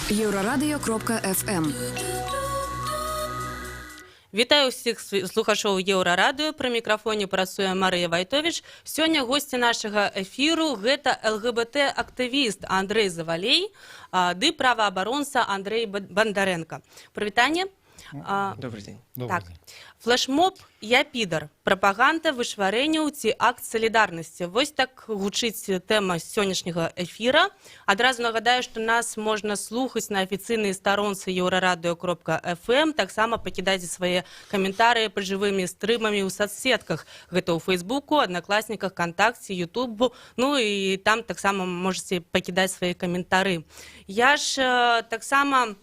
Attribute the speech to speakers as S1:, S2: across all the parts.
S1: Еврорадио.ФМ.
S2: Вітаю ўсіх слухачоў Еўрарадыё. Пры мікрафоне працуе Марыя Вайтовіч. Сёння госці нашага эфіру гэта ЛГБТ-актывіст Андрэй Завалей ды праваабаронца Андрэй Бандарэнка. Прывітанне.
S3: Добрый день.
S2: Так. Флешмоб «Я підар». Прапаганда вышварэнняў ці акт салідарнасці. Вось так гучыць тэма сённяшняга эфіра. Адразу нагадаю, што нас можна слухаць на афіцыйнай старонцы еврорадио.фм. Таксама пакідайце свае каментарыі пад жывымі стрымамі ў соцсетках. Гэта ў Фейсбуку, Аднакласніках, Кантакце, Ютубу. Ну і там таксама можаце пакідаць свае каментары. Я ж таксама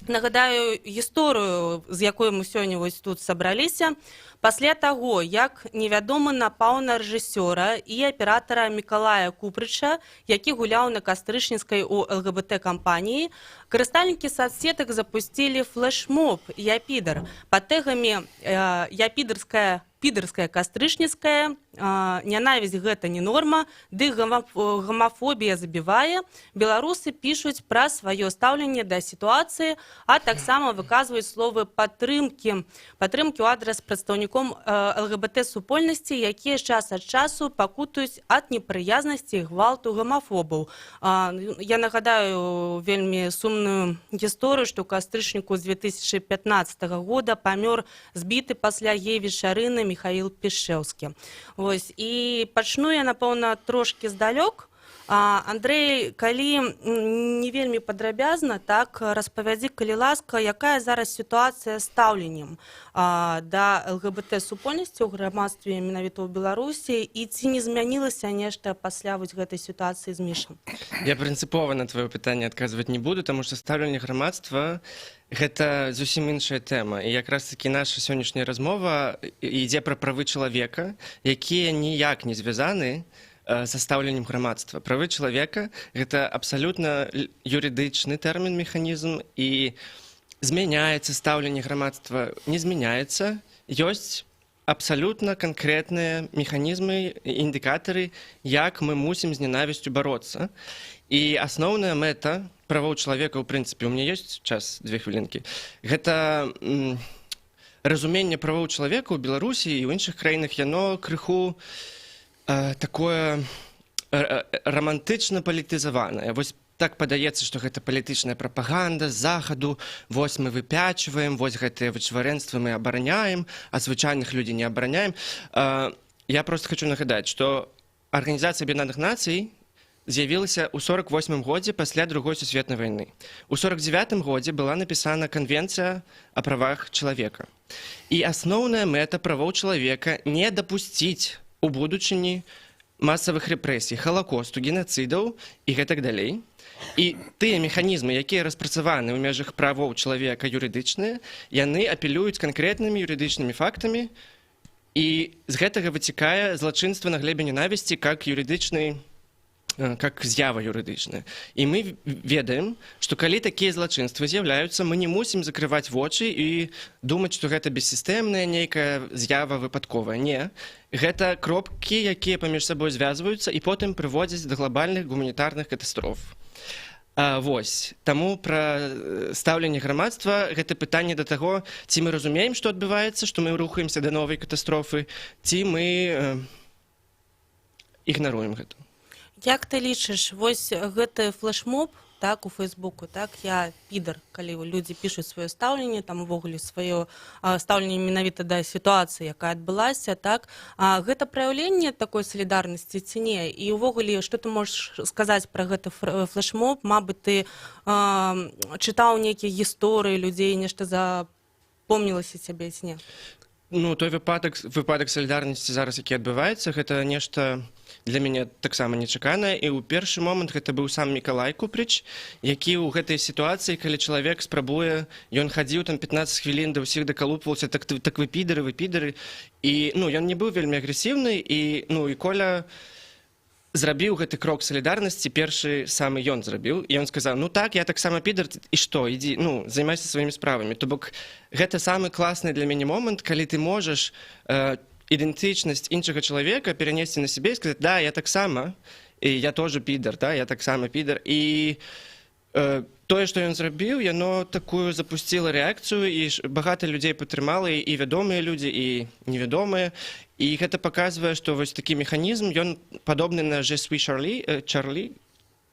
S2: нагадаю гісторыю, з якой мы сёння вось тут сабраліся. Пасля таго, як невядомы напаў на рэжысёра і аператара Мікалая Купрыча, які гуляў на Кастрычніцкай у ЛГБТ-кампаніі, карыстальнікі соцсетак запусцілі флешмоб «Я підар» пад тегамі «Я підарская Кастрычніцкая», «Нянавісць гэта не норма», ды гомафобія забівае. Беларусы пішуць пра сваё стаўленне да сітуацыі, а таксама выказваюць словы падтрымкі ў адрас прадстаўніком ЛГБТ-супольнасці, якія час ад часу пакутаюць ад непрыязнасці і гвалту гомафобаў. Я нагадаю вельмі сумную гісторыю, што ў Кастрычніку з 2015 года памёр збіты пасля гей-вечарыны Михаил Пішэўскі. Вось, і пачну я, напэўна, трошкі здалёк. Андрэй, калі не вельмі падрабязна, так распавядзі, калі ласка, якая зараз сітуацыя з стаўленнем да ЛГБТ-супольнасці ў грамадстве менавіта ў Беларусі, і ці не змянілася нешта пасля вось гэтай сітуацыі з Мішам?
S3: Я прынцыпова на твоё пытанне адказваць не буду, таму што стаўленне грамадства гэта зусім іншая тэма. І якраз такі наша сённяшняя размова ідзе пра правы чалавека, якія ніяк не звязаны са стаўленнем грамадства. Правы чалавека — гэта абсалютна юрыдычны тэрмін, механізм, і змяняецца стаўленне грамадства, не змяняецца. Ёсць абсалютна канкрэтныя механізмы, індыкатары, як мы мусім з ненавісцю бароцца. І асноўная мэта правоў чалавека, у прынцыпе, у мяне ёсць час, 2 хвілінкі, гэта разуменне правоў чалавека ў Беларусі і ў іншых краінах, яно крыху такое романтычна палітызаванае. Вось так падаецца, што гэта палітычная прапаганда з захаду, вось мы выпячваем, вось гэтыя вычварэнствы мы абараняем, а звычайных людзей не абараняем. Я просто хочу нагадаць, што Арганізацыя Аб'яднаных Нацый з'явілася ў 48 годзе пасля Другой сусветнай вайны. У 49 годзе была напісана Канвенцыя о правах чалавека. І асноўная мэта правоў чалавека не дапусціць у будучыні масавых рэпрэсій, халакосту, генацыдаў і гэтак далей. І тыя механізмы, якія распрацаваны ў межах правоў чалавека юрыдычныя, яны апелююць канкрэтнымі юрыдычнымі фактамі, і з гэтага вытекае злачынства на глебе ненавісці как юрыдычны, как з'ява юрыдычная. І мы ведаем, што калі такія злачынствы з'яўляюцца, мы не мусім закрываць вочы і думаць, што гэта бессістэмная нейкая з'ява выпадковая. Не. Гэта кропкі, якія паміж сабой звязваюцца і потым прыводзяць да глобальных гуманітарных катастроф. Вось. Таму пра стаўленне грамадства гэта пытанне да таго, ці мы разумеем, што адбываецца, што мы рухаемся да новай катастрофы, ці мы ігнаруем гэта.
S2: Як ты лічыш, вось гэты флешмоб, так, у Фейсбуку, так, «Я підар», калі людзі пішуць сваё стаўленне, там увогуле сваё стаўленне менавіта да сітуацыі, якая адбылася, так, гэта праяўленне такой салідарнасці ці не? І увогуле, што ты можаш сказаць пра гэты флешмоб? Мабыць, ты чытаў нейкія гісторыі людзей, нешта запомнілася цябе ці не?
S3: Ну, той выпадак салідарнасці зараз, які адбываецца, гэта нешта для мяне таксама нечаканае. І ў першы момант гэта быў сам Мікалай Купрыч, які ў гэтай сітуацыі, калі чалавек спрабуе, ён хадзіў там 15 хвілін да ўсіх дакалупваўся, так вы підары. І ён не быў вельмі агрэсіўны, і Коля зрабіў гэты крок салідарнасці, першы самы ён зрабіў, і ён сказаў: ну так, я таксама підар, і што, ідзі, займайся сваімі справамі. То бок гэта самы класны для мяне момант, калі ты можаш ідэнтычнасць іншага чалавека перанесці на сябе і сказаць: да, я таксама, і я тоже підар, да, я таксама підар. І тое, што ён зрабіў, яно такую запусціла рэакцыю, і багата людзей падтрымала, і вядомыя людзі, і невядомыя. І гэта паказвае, што вось такі механізм, ён падобны на «Je suis Charlie»,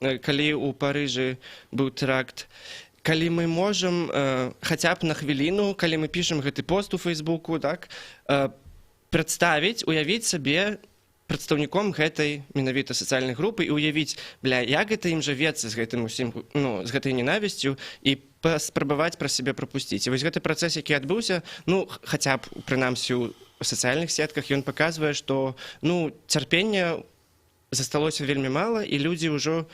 S3: калі ў Парыжы быў тэракт. Калі мы можам хаця б на хвіліну, калі мы пішам гэты пост у Фейсбуку, так, прадставіць, уявіць сабе прадстаўніком гэтай менавіта сацыяльнай групы і ўявіць, як гэта ім жывецца з гэтым усім, з гэтай ненавісцю і паспрабаваць пра сябе прапусціць. І вось гэты працэс, які адбыўся, хаця б, прынамсі, у сацыяльных сетках, ён паказвае, што, цярпення засталося вельмі мала, і людзі ўжо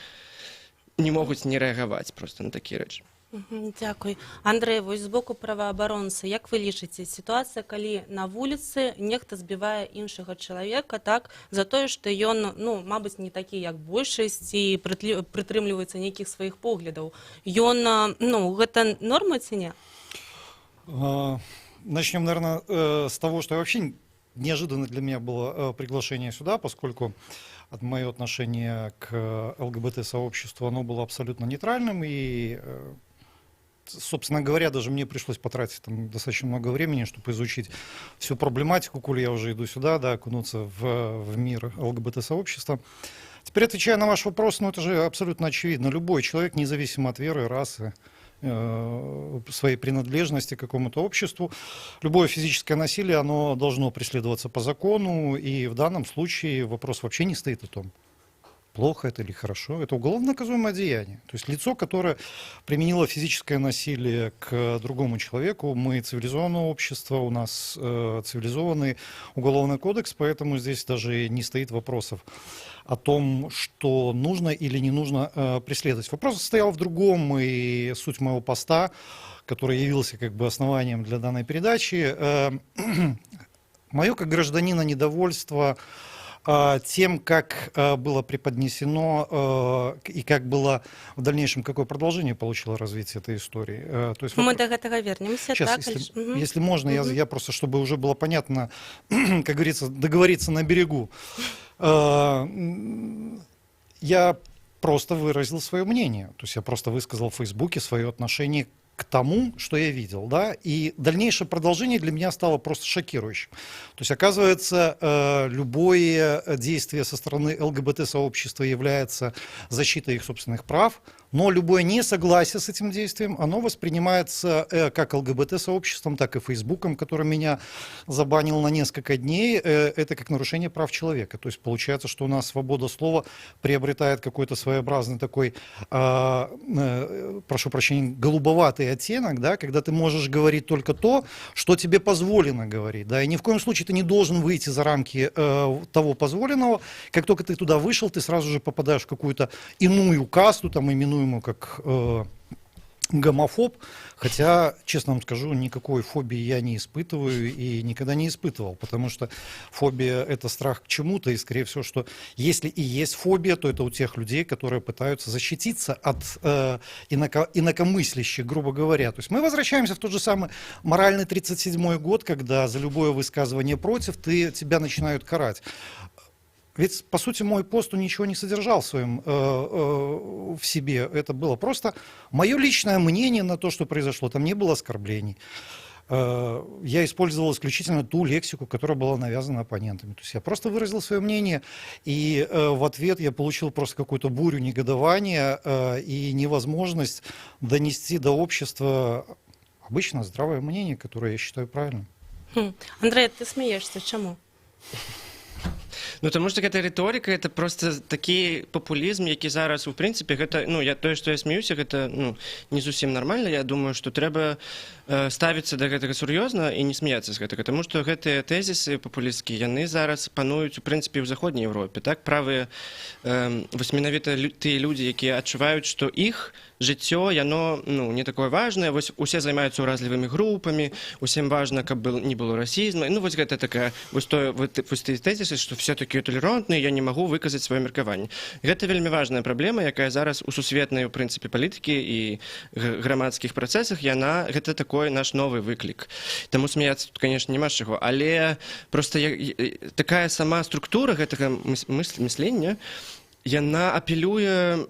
S3: не могуць не рэагаваць проста на такія рэчы.
S2: Дзякуй. Андрэй, вось з боку праваабаронцы, як вы лічыце, сітуацыя, калі на вуліцы нехта збівае іншага чалавека, так, за тое, што ён, мабыць, не такі, як большасць, і прытрымліваецца нейкіх сваіх поглядаў. Ён, гэта норма ці не?
S1: Начнем, наверное, с того, что вообще неожиданно для меня было приглашение сюда, поскольку мое отношение к ЛГБТ-сообществу, оно было абсолютно нейтральным, и, собственно говоря, даже мне пришлось потратить там достаточно много времени, чтобы изучить всю проблематику, коли я уже иду сюда, да, окунуться в мир ЛГБТ-сообщества. Теперь, отвечая на ваш вопрос, это же абсолютно очевидно. Любой человек, независимо от веры, расы, своей принадлежности к какому-то обществу, любое физическое насилие, оно должно преследоваться по закону, и в данном случае вопрос вообще не стоит о том, плохо это или хорошо. Это уголовно наказуемое деяние. То есть лицо, которое применило физическое насилие к другому человеку, мы цивилизованное общество, у нас цивилизованный уголовный кодекс, поэтому здесь даже не стоит вопросов о том, что нужно или не нужно преследовать. Вопрос состоял в другом, и суть моего поста, который явился как бы основанием для данной передачи, мое как гражданина недовольство тем, как было преподнесено и как было в дальнейшем, какое продолжение получило развитие этой истории. То есть,
S2: мы до этого вернемся.
S1: Сейчас, если можно, я просто, чтобы уже было понятно, как говорится, договориться на берегу. Я просто выразил свое мнение. То есть я просто высказал в Фейсбуке свое отношение к тому, что я видел, да, и дальнейшее продолжение для меня стало просто шокирующим. То есть, оказывается, любое действие со стороны ЛГБТ-сообщества является защитой их собственных прав, но любое несогласие с этим действием, оно воспринимается как ЛГБТ-сообществом, так и Фейсбуком, который меня забанил на несколько дней, это как нарушение прав человека. То есть, получается, что у нас свобода слова приобретает какой-то своеобразный такой, прошу прощения, голубоватый оттенок, да, когда ты можешь говорить только то, что тебе позволено говорить, да, и ни в коем случае ты не должен выйти за рамки того позволенного. Как только ты туда вышел, ты сразу же попадаешь в какую-то иную касту, там, именуемую как гомофоб, хотя, честно вам скажу, никакой фобии я не испытываю и никогда не испытывал, потому что фобия — это страх к чему-то, и, скорее всего, что если и есть фобия, то это у тех людей, которые пытаются защититься от инакомыслящих, грубо говоря. То есть мы возвращаемся в тот же самый моральный 37-й год, когда за любое высказывание против тебя начинают карать. Ведь, по сути, мой пост ничего не содержал в себе. Это было просто мое личное мнение на то, что произошло. Там не было оскорблений. Я использовал исключительно ту лексику, которая была навязана оппонентами. То есть я просто выразил свое мнение, и в ответ я получил просто какую-то бурю негодования и невозможность донести до общества обычно здравое мнение, которое я считаю правильным.
S2: Андрей, ты смеешься. Чему?
S3: Тому што гэта рыторыка, это просто такі папулізм, які зараз, у прынцыпе, гэта, тое, што я смеюся, гэта, не зусім нармальна. Я думаю, што трэба ставіцца да гэтага сур'ёзна і не смяяцца з гэтага, таму што гэтыя тэзісы папулісцкія, яны зараз пануюць, у прынцыпе, ў заходняй Еўропе, так, правыя, вось менавіта тыя людзі, якія адчуваюць, што іх жыццё, яно, не такое важнае, вось усе займаюцца ўразлівымі групамі, усім важна, каб не было расізма, вось гэта такая, вось тыя тэзісы, што все такія толерантныя, я не магу выказаць сваё меркаванне. Гэта вельмі важная праблема, якая зараз у сусветнай, у прынцыпе, палітыкі і грамадскіх працэсах, гэта такой наш новы выклік. Таму смяяцца тут, конечно, няма з чаго, але проста такая сама структура гэтага мыслення, яна апелюе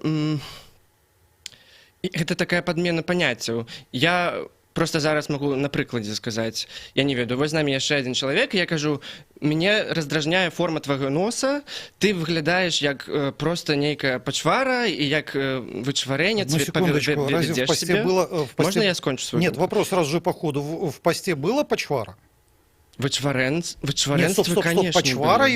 S3: І гэта такая падмена паняццяў. Я просто зараз могу на прыкладзе сказаць. Я не ведаю, вось з намі яшчэ адзін чалавек, і я кажу, мяне раздражняе форма твайго носа, ты выглядаеш як просто нейкая пачвара і як вычварэнне,
S1: Одну секундочку, разве в посте было...
S3: Можно я скончу свой?
S1: Нет, вопрос сразу же по ходу. В посте было пачвара?
S3: Вычварэнства,
S1: Нет, стоп,
S3: конечно,
S1: пачвара
S3: было.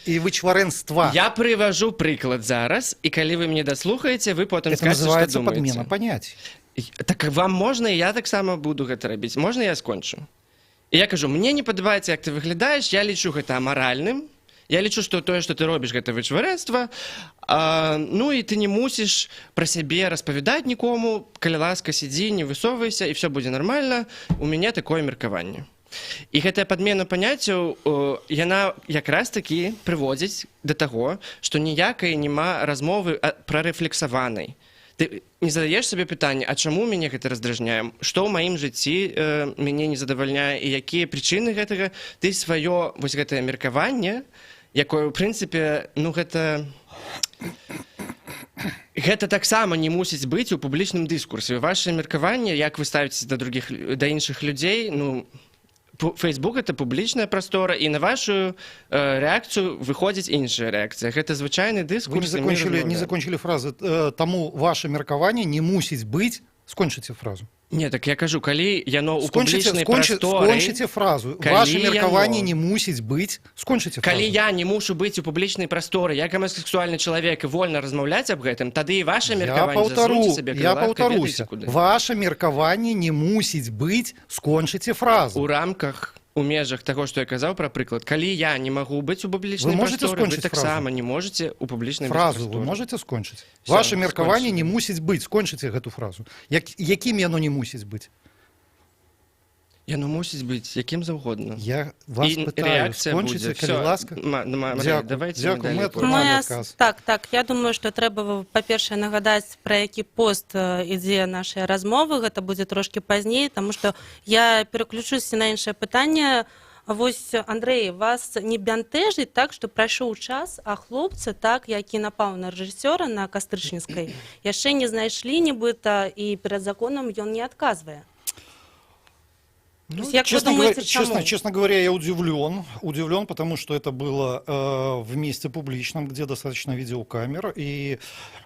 S1: и вычварэнства.
S3: Я прыважу прыклад зараз, і калі вы мне даслухаеце, вы потым
S1: Это
S3: скажете,
S1: называется
S3: што думаеце.
S1: подмена понятий.
S3: Так вам можна, і я таксама буду гэта рабіць. Можна я скончу? І я кажу, мне не падабаецца, як ты выглядаеш, я лічу гэта амаральным, я лічу, што тое, што ты робіш, гэта вычварэнства, ну і ты не мусіш пра сябе распавядаць нікому, калі ласка, сидзі, не высоўвайся, і все будзе нармальна, у мяне такое меркаванне. І гэтая падмена паняццяў, яна якраз такі прыводзіць да таго, што ніякай няма размовы прарэфлексаванай. Ты не задаеш сабе пытанне, а чаму мяне гэта раздражняе, што ў маім жыцці мяне не задавальняе і якія прычыны гэтага, ты сваё вось гэтае меркаванне, якое ў прынцыпе, ну гэта таксама не мусіць быць у публічным дыскурсе. Ваше меркаванне, як вы ставіцеся да іншых людзей, ну Facebook — это публічная прастора, і на вашу реакцію выходзіць іншая реакція. Гэта звычайны дыскурс.
S1: Вы не закончили фразы. Таму ваше меркаванне не мусіць быць. Скончыце фразу.
S3: Не, так я кажу, калі яно ў публічнай прасторы...
S1: Скончыце фразу. Ваше меркаванне не мусіць быць. Скончыце фразу.
S3: Калі я не мушу быць у публічнай прасторы, як гомасексуальны чалавек і вольна размаўляць аб гэтым, тады і ваше меркаванне засуньце сабе
S1: Я паўтаруся. Ваше меркаванне не мусіць быць. Скончыце фразу.
S3: У рамках, у межах таго, што я казаў пра прыклад, калі я не магу быць у публічнай прасторы, вы таксама не можаце ў публічнай прасторы.
S1: Фразу вы можете скончыць? Ваше меркаванне не мусіць быць. Скончыце гэту фразу. Якім яно не мусіць быць?
S3: Яно мусіць быць якім заўгодна.
S1: Я вас пытаю, скончыце, калі ласка.
S2: Так, я думаю, што трэба, па-першае, нагадаць, пра які пост ідзе нашай размовы. Гэта будзе трошкі пазней, таму што я пераключуся на іншае пытанне. Вось, Андрэй, вас не бянтэжыць так, што прайшоў час, а хлопцы, так, які напаў на рэжысёра на Кастрычніцкай, яшчэ не знайшлі нібыта, і перад законам ён не адказвае.
S1: Ну, честно говоря, я удивлен, потому что это было в месте публичном, где достаточно видеокамер, и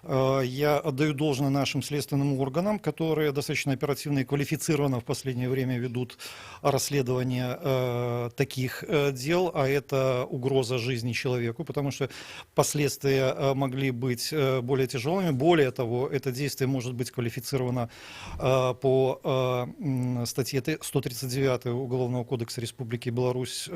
S1: я отдаю должное нашим следственным органам, которые достаточно оперативно и квалифицированно в последнее время ведут расследование таких дел, а это угроза жизни человеку, потому что последствия могли быть более тяжелыми. Более того, это действие может быть квалифицировано по статье 139 Уголовного кодекса Республики Беларусь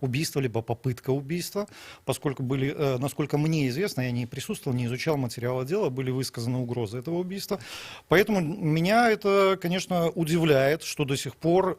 S1: убийство, либо попытка убийства, поскольку были, насколько мне известно, я не присутствовал, не изучал материалы дела, были высказаны угрозы этого убийства. Поэтому меня это, конечно, удивляет, что до сих пор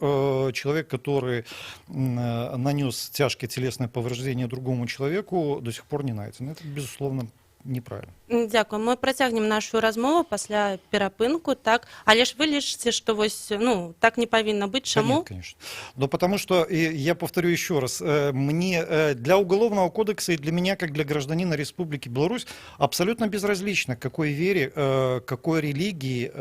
S1: человек, который нанес тяжкие телесные повреждения другому человеку, до сих пор не найден. Это, безусловно, неправильно.
S2: Дзякую. Мы працягнем нашу размову пасля перапынку, так. Але ж вы лічыце, што вось, ну, так не павінна быць. Чаму?
S1: Нет, конечно. Но потому что, я повторю еще раз, мне для Уголовного кодекса и для меня, как для гражданина Республики Беларусь, абсолютно безразлично, к какой вере, какой религии,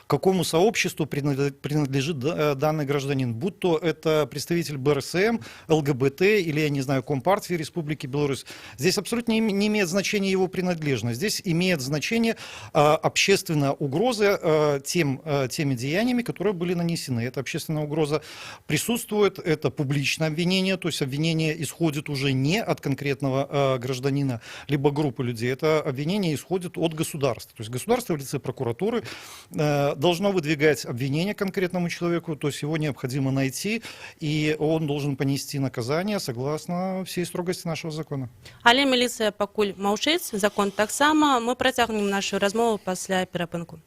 S1: какому сообществу принадлежит данный гражданин. Будь то это представитель БРСМ, ЛГБТ или, я не знаю, Компартии Республики Беларусь. Здесь абсолютно не имеет значения его принадлежность. Здесь имеет значение общественная угроза теми деяниями, которые были нанесены. Эта общественная угроза присутствует, это публичное обвинение, то есть обвинение исходит уже не от конкретного гражданина, либо группы людей, это обвинение исходит от государства. То есть государство в лице прокуратуры должно выдвигать обвинение конкретному человеку, то есть его необходимо найти, и он должен понести наказание согласно всей строгости нашего закона.
S2: Але міліцыя пакуль маўчыць, закон таксама. Мы працягнем нашу размову пасля перапынку.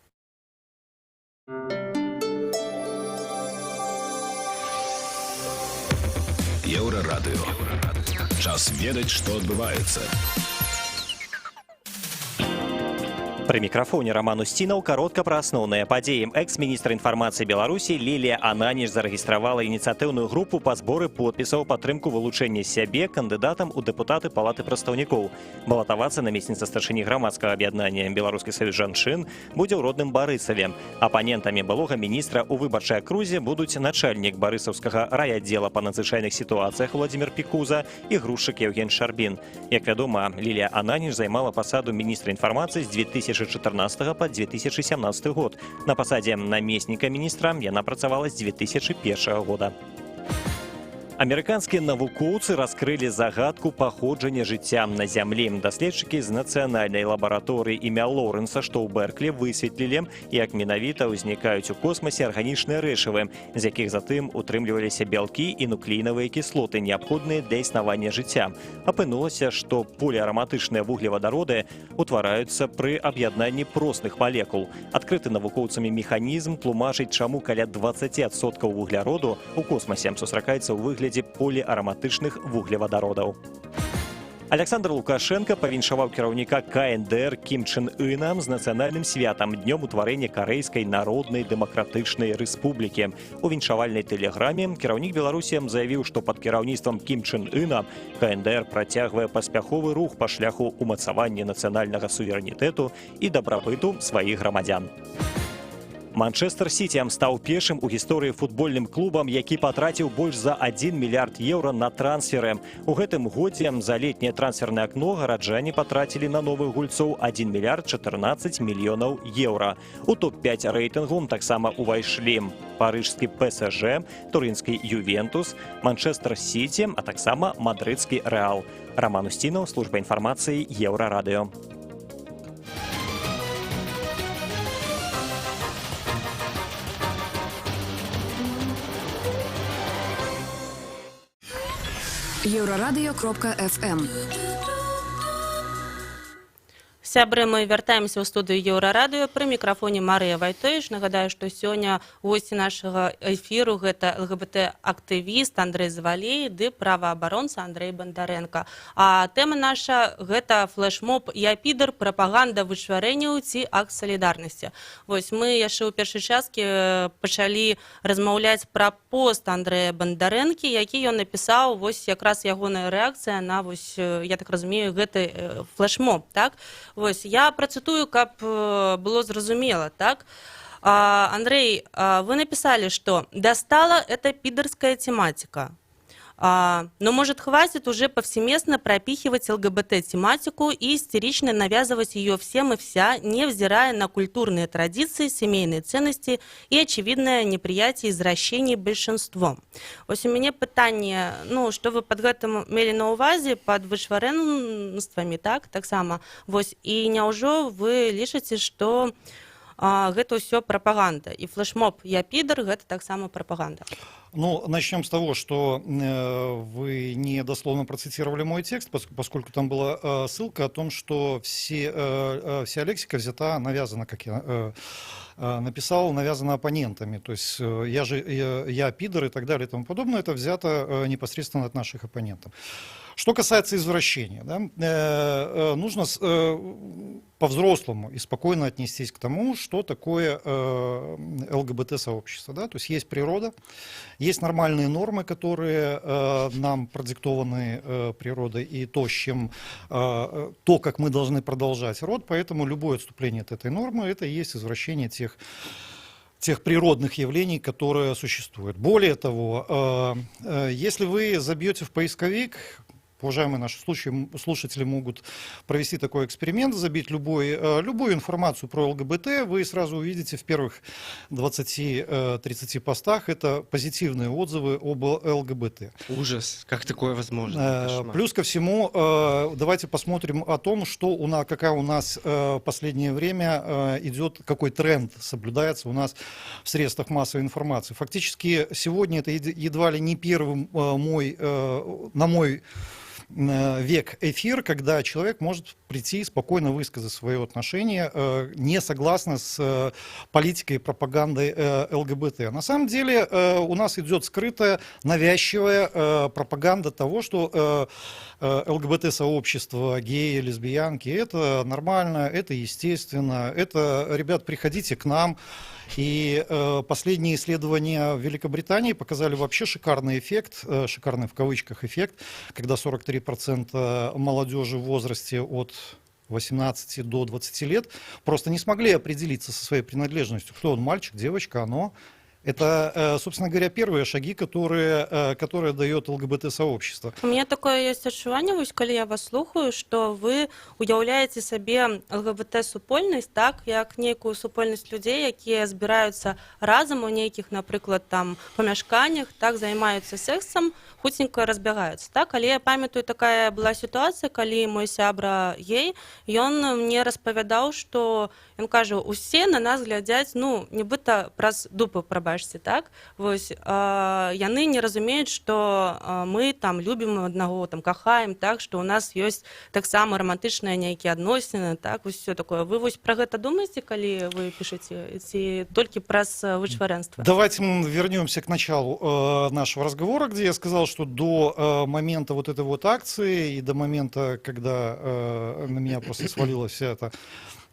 S4: Еўрарадыё. Час ведаць, што адбываецца.
S5: Пры мікрафоне Роман Устінаў каротка пра асноўныя падзеі. Экс-міністр інфармацыі Беларусі Лілія Ананіш зарэгістравала ініцыятыўную групу па зборы подпісаў падтрымку вылучэння сябе кандыдатам у дэпутаты Палаты прадстаўнікоў. Балатавацца намесніца старшыні грамадскага аб'яднання Беларускі саюз жанчын будзе ў родным Барысаве. Апанентамі былога міністра ў выбарчай акрузе будуць начальнік барысаўскага райаддзела па надзвычайных сітуацыях Владзімір Пікуза і грузчык Евген Шарбін. Як вядома, Лілія Ананіш займала пасаду міністра інфармацыі з 2014 по 2017 год. На пасадзе намесніка міністра яна працавала з 2001 года. Амерыканскія навукоўцы раскрылі загадку паходжання жыцця на зямлі. Даследчыкі з нацыянальнай лабараторыі імя Лорэнса, што ў Берклі, высветлілі, як менавіта ўзнікаюць у космасе арганічныя рэчывы, з якіх затым утрымліваліся бялкі і нуклеінавыя кіслоты, неабходныя для існавання жыцця. Апынулася, што поліараматычныя вуглевадароды утвараюцца пры аб'яднанні простых малекул. Адкрыты навукоўцамі механізм тлумачыць, чаму каля 20% вугляроду ў космасе сустракаецца ў выглядзе поліараматычных вуглевадародаў. Александр Лукашенко павіншаваў кіраўніка КНДР Кім Чен Ына з нацыянальным святам днём утварэння Карэйскай народнай дэмакратычнай рэспублікі. У віншавальнай тэлеграме кіраўнік Беларусі заявіў, што пад кіраўніцтвам Кім Чен Ына КНДР працягвае паспяховы рух па шляху ўмацавання нацыянальнага суверэнітэту і дабрабыту сваіх грамадзян. Манчестер Сіці стаў першым у гісторыі футбольным клубам, які патраціў больш за 1 мільярд еўра на трансферы. У гэтым годзе за летняе трансфернае акно гараджане патрацілі на новых гульцоў 1 мільярд 14 мільёнаў еўра. У топ-5 рэйтынгу таксама ўвайшлі парыжскі ПСЖ, турынскі Ювентус, Манчестер Сіці, а таксама мадрыдскі Рэал. Роман Устінаў, служба інфармацыі Еўрарадыё.
S6: Еўрарадыё.фм.
S2: Сябры, мы вяртаемся ў студыю Еўрарадыё. Пры мікрафоне Марыя Вайтовіч. Нагадаю, што сёння госці нашага эфіру гэта ЛГБТ-актывіст Андрэй Завалей ды праваабаронца Андрэй Бандарэнка. А тэма наша гэта флешмоб «Я підар. Прапаганда вычварэнняў ці акт салідарнасці». Вось мы яшчэ ў першай часткі пачалі размаўляць пра пост Андрэя Бандарэнкі, які ён напісаў, вось якраз ягоная рэакцыя на, вось, я так разумею, гэты флешмоб, так? Вось, я працытую, каб было зразумела, так? Андрей, вы написали, что «достала эта пидорская тематика». Но, может, хватит уже повсеместно пропихивать ЛГБТ-тематику и истерично навязывать ее всем и вся, невзирая на культурные традиции, семейные ценности и очевидное неприятие извращений большинством. Вось у меня питание, ну, что вы под гэтым мели на увазе, под вышварэнствамі, так само. Вось, и няўжо вы лічыце, что гэта ўсё прапаганда, и флешмоб «Я пидор» гэта таксама прапаганда?
S1: Ну, начнем с того, что вы не дословно процитировали мой текст, поскольку там была ссылка о том, что вся лексика взята, навязана, как я написал, навязана оппонентами. То есть я пидор и так далее и тому подобное, это взято непосредственно от наших оппонентов. Что касается извращения, да, нужно по-взрослому и спокойно отнестись к тому, что такое ЛГБТ-сообщество. Да? То есть есть природа, есть нормальные нормы, которые нам продиктованы природой, и то, как мы должны продолжать род, поэтому любое отступление от этой нормы, это и есть извращение тех природных явлений, которые существуют. Более того, если вы забьете в поисковик, уважаемые наши слушатели могут провести такой эксперимент, забить любую информацию про ЛГБТ, вы сразу увидите в первых 20-30 постах это позитивные отзывы об ЛГБТ.
S3: Ужас, как такое возможно?
S1: Плюс ко всему, давайте посмотрим о том, какая у нас в последнее время идет, какой тренд соблюдается у нас в средствах массовой информации. Фактически сегодня это едва ли не первый век эфир, когда человек может прийти и спокойно высказать свое отношение, не согласно с политикой и пропагандой ЛГБТ. На самом деле у нас идет скрытая, навязчивая пропаганда того, что ЛГБТ-сообщество, геи, лесбиянки, это нормально, это естественно, это, ребят, приходите к нам. И последние исследования в Великобритании показали вообще шикарный эффект, шикарный в кавычках эффект, когда 43% молодежи в возрасте от 18 до 20 лет просто не смогли определиться со своей принадлежностью, кто он, мальчик, девочка, оно. Это, собственно говоря, первые шаги, которые дает ЛГБТ-сообщество.
S2: У меня такое есть адчуванне, вось калі я вас слухаю, што вы уяўляеце сабе ЛГБТ-супольнасць, так, як нейкую супольнасць людзей, якія збіраюцца разам у нейкіх, напрыклад, там памяшканнях, так, займаюцца сексам, хуценька разбягаюцца, так, але я памятаю, такая была сітуацыя, калі мой сябра гей, ён мне распавядаў, што ён кажа, усе на нас глядзяць, ну, нібыта праз дупы, прабачце, так, вось, яны не разумеюць, што мы там любім аднаго, там кахаем, так, што у нас ёсць таксама рамантычныя нейкія адносіны, так, вось всё такое. Вы вось пра гэта думаеце, калі вы пішаце, ці толькі праз вычварэнства?
S1: Давайте мы вернемся к началу нашего разговора, где я сказал, что до момента вот этой вот акции и до момента, когда на меня просто свалилась вся эта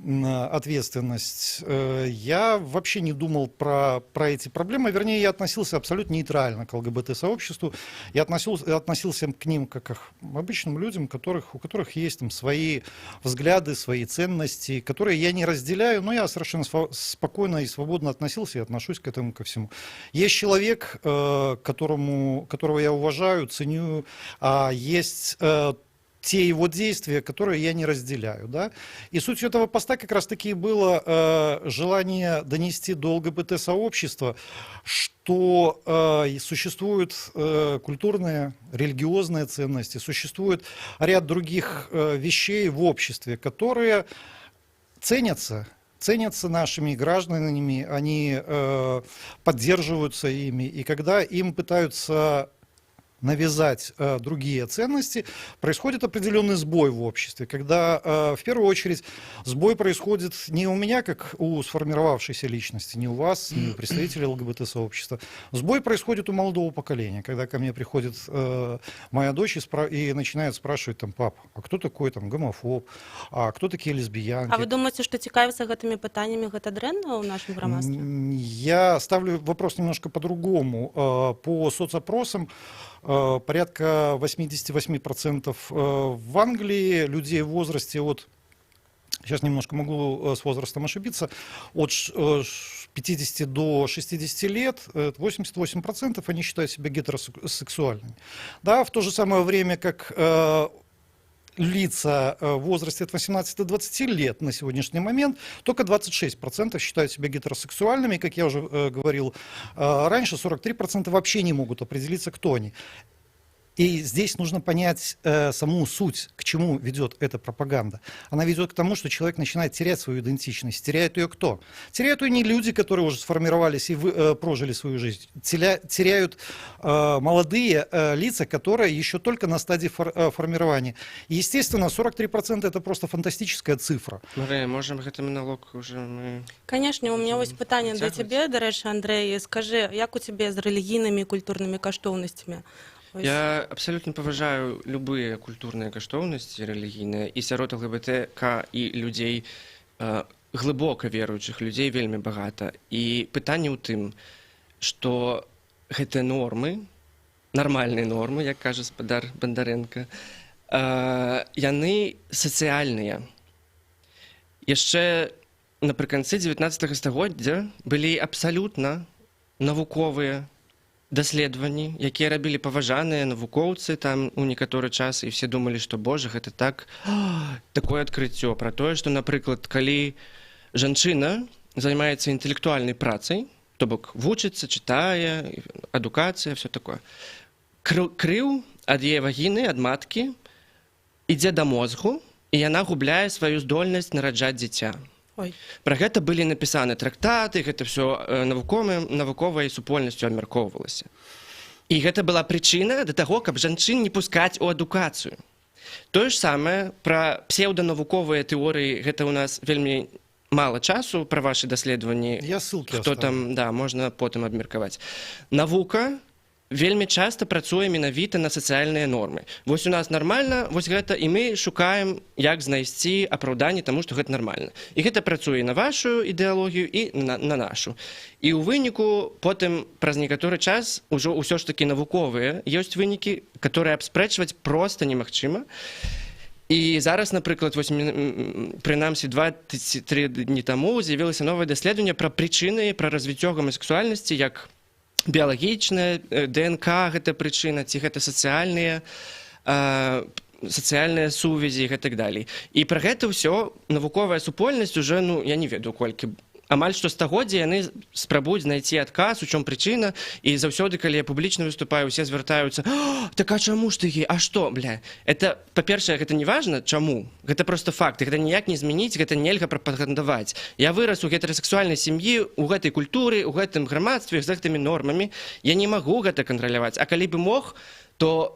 S1: ответственность, я вообще не думал про эти проблемы, вернее, я относился абсолютно нейтрально к ЛГБТ-сообществу, я относился к ним как к обычным людям, у которых есть там свои взгляды, свои ценности, которые я не разделяю, но я совершенно спокойно и свободно относился и отношусь к этому ко всему. Есть человек, которого я уважаю, ценю, а есть те его действия, которые я не разделяю. Да? И суть этого поста как раз-таки было желание донести до ЛГБТ-сообщества, что существуют культурные, религиозные ценности, существует ряд других вещей в обществе, которые ценятся нашими гражданами, они поддерживаются ими, и когда им пытаются навязать другие ценности, происходит определенный сбой в обществе, когда в первую очередь сбой происходит не у меня, как у сформировавшейся личности, не у вас, не у представителей ЛГБТ-сообщества. Сбой происходит у молодого поколения, когда ко мне приходит моя дочь и начинает спрашивать, там, пап, а кто такой там гомофоб, а кто такие лесбиянки?
S2: А вы думаете, что цікавіцца гэтымі пытаннямі гэта дрэнна ў нашым грамадстве?
S1: Я ставлю вопрос немножко по-другому. По соцопросам порядка 88% в Англии людей в возрасте от, сейчас немножко могу с возрастом ошибиться, от 50 до 60 лет, 88% они считают себя гетеросексуальными. Да, в то же самое время, как лица в возрасте от 18 до 20 лет на сегодняшний момент, только 26% считают себя гетеросексуальными, как я уже говорил раньше, 43% вообще не могут определиться, кто они. И здесь нужно понять саму суть, к чему ведет эта пропаганда. Она ведет к тому, что человек начинает терять свою идентичность. Теряют ее кто? Теряют ее не люди, которые уже сформировались и прожили свою жизнь. Теряют молодые лица, которые еще только на стадии формирования. И, естественно, 43% это просто фантастическая цифра.
S3: Мария, можем гэты монолог уже мы...
S2: Конечно, у меня есть питание для тебя, дарэчы, Андрей. Скажи, як у тебе з рэлігійнымі і культурнымі каштоўнасцямі?
S3: Я абсолютно паважаю любые культурныя каштоўнасці рэлігійныя і сярод ЛГБТК і людзей глыбока веруючых людзей вельмі багата. І пытанне ў тым, што гэтыя нормы, нармальныя нормы, як кажа спадар Бандарэнка, яны сацыяльныя. Яшчэ напрыканцы 19 стагоддзя былі абсалютна навуковыя даследаванні, якія рабілі паважаныя навукоўцы там у некаторы час, і все думалі, што божа, гэта такое адкрыццё пра тое, што, напрыклад, калі жанчына займаецца інтэлектуальнай працай, то бок вучыцца, чытае, адукацыя, все такое, крыў ад яе вагіны, ад маткі ідзе да мозгу, і яна губляе сваю здольнасць нараджаць дзіця. Пра гэта былі напісаны трактаты, гэта все навуковай супольнасцю абмяркоўвалася. І гэта была прычына да таго, каб жанчын не пускаць у адукацыю. Тое ж самае пра псеўданавуковыя тэорыі, гэта ў нас вельмі мала часу пра вашы даследаванні.
S1: Я ссылки
S3: Хто
S1: оставлю.
S3: там, да, можна потым абмеркаваць. Навука вельмі часта працуе менавіта на сацыяльныя нормы. Вось у нас нармальна, вось гэта, і мы шукаем, як знайсці апраўданне таму, што гэта нармальна. І гэта працуе і на вашу ідэалогію, і на нашу. І ў выніку потым праз некаторы час ужо ўсё ж такі навуковыя ёсць вынікі, которые абспрэчваць проста немагчыма. І зараз, напрыклад, прынамсі 2-3 дні таму з'явілася новае даследаванне пра прычыны, пра развіццё гомасексуальнасці, як біялагічная, ДНК гэта прычына, ці гэта сацыяльныя сувязі і так далей. І пра гэта ўсё навуковая супольнасць уже, я не ведаю колькі, амаль што стагоддзя яны спрабуюць знайсці адказ, у чым прычына, і заўсёды, калі я публічна выступаю, усе звяртаюцца: так а чаму ж ты гей? А што, бля? Это, па-першае, гэта не важна, чаму. Гэта проста факт, гэта ніяк не змяніць, гэта нельга прапагандаваць. Я вырас у гетэрасексуальнай сям'і, у гэтай культуры, у гэтым грамадстве, з гэтымі нормамі. Я не магу гэта кантраляваць. А калі бы мог, то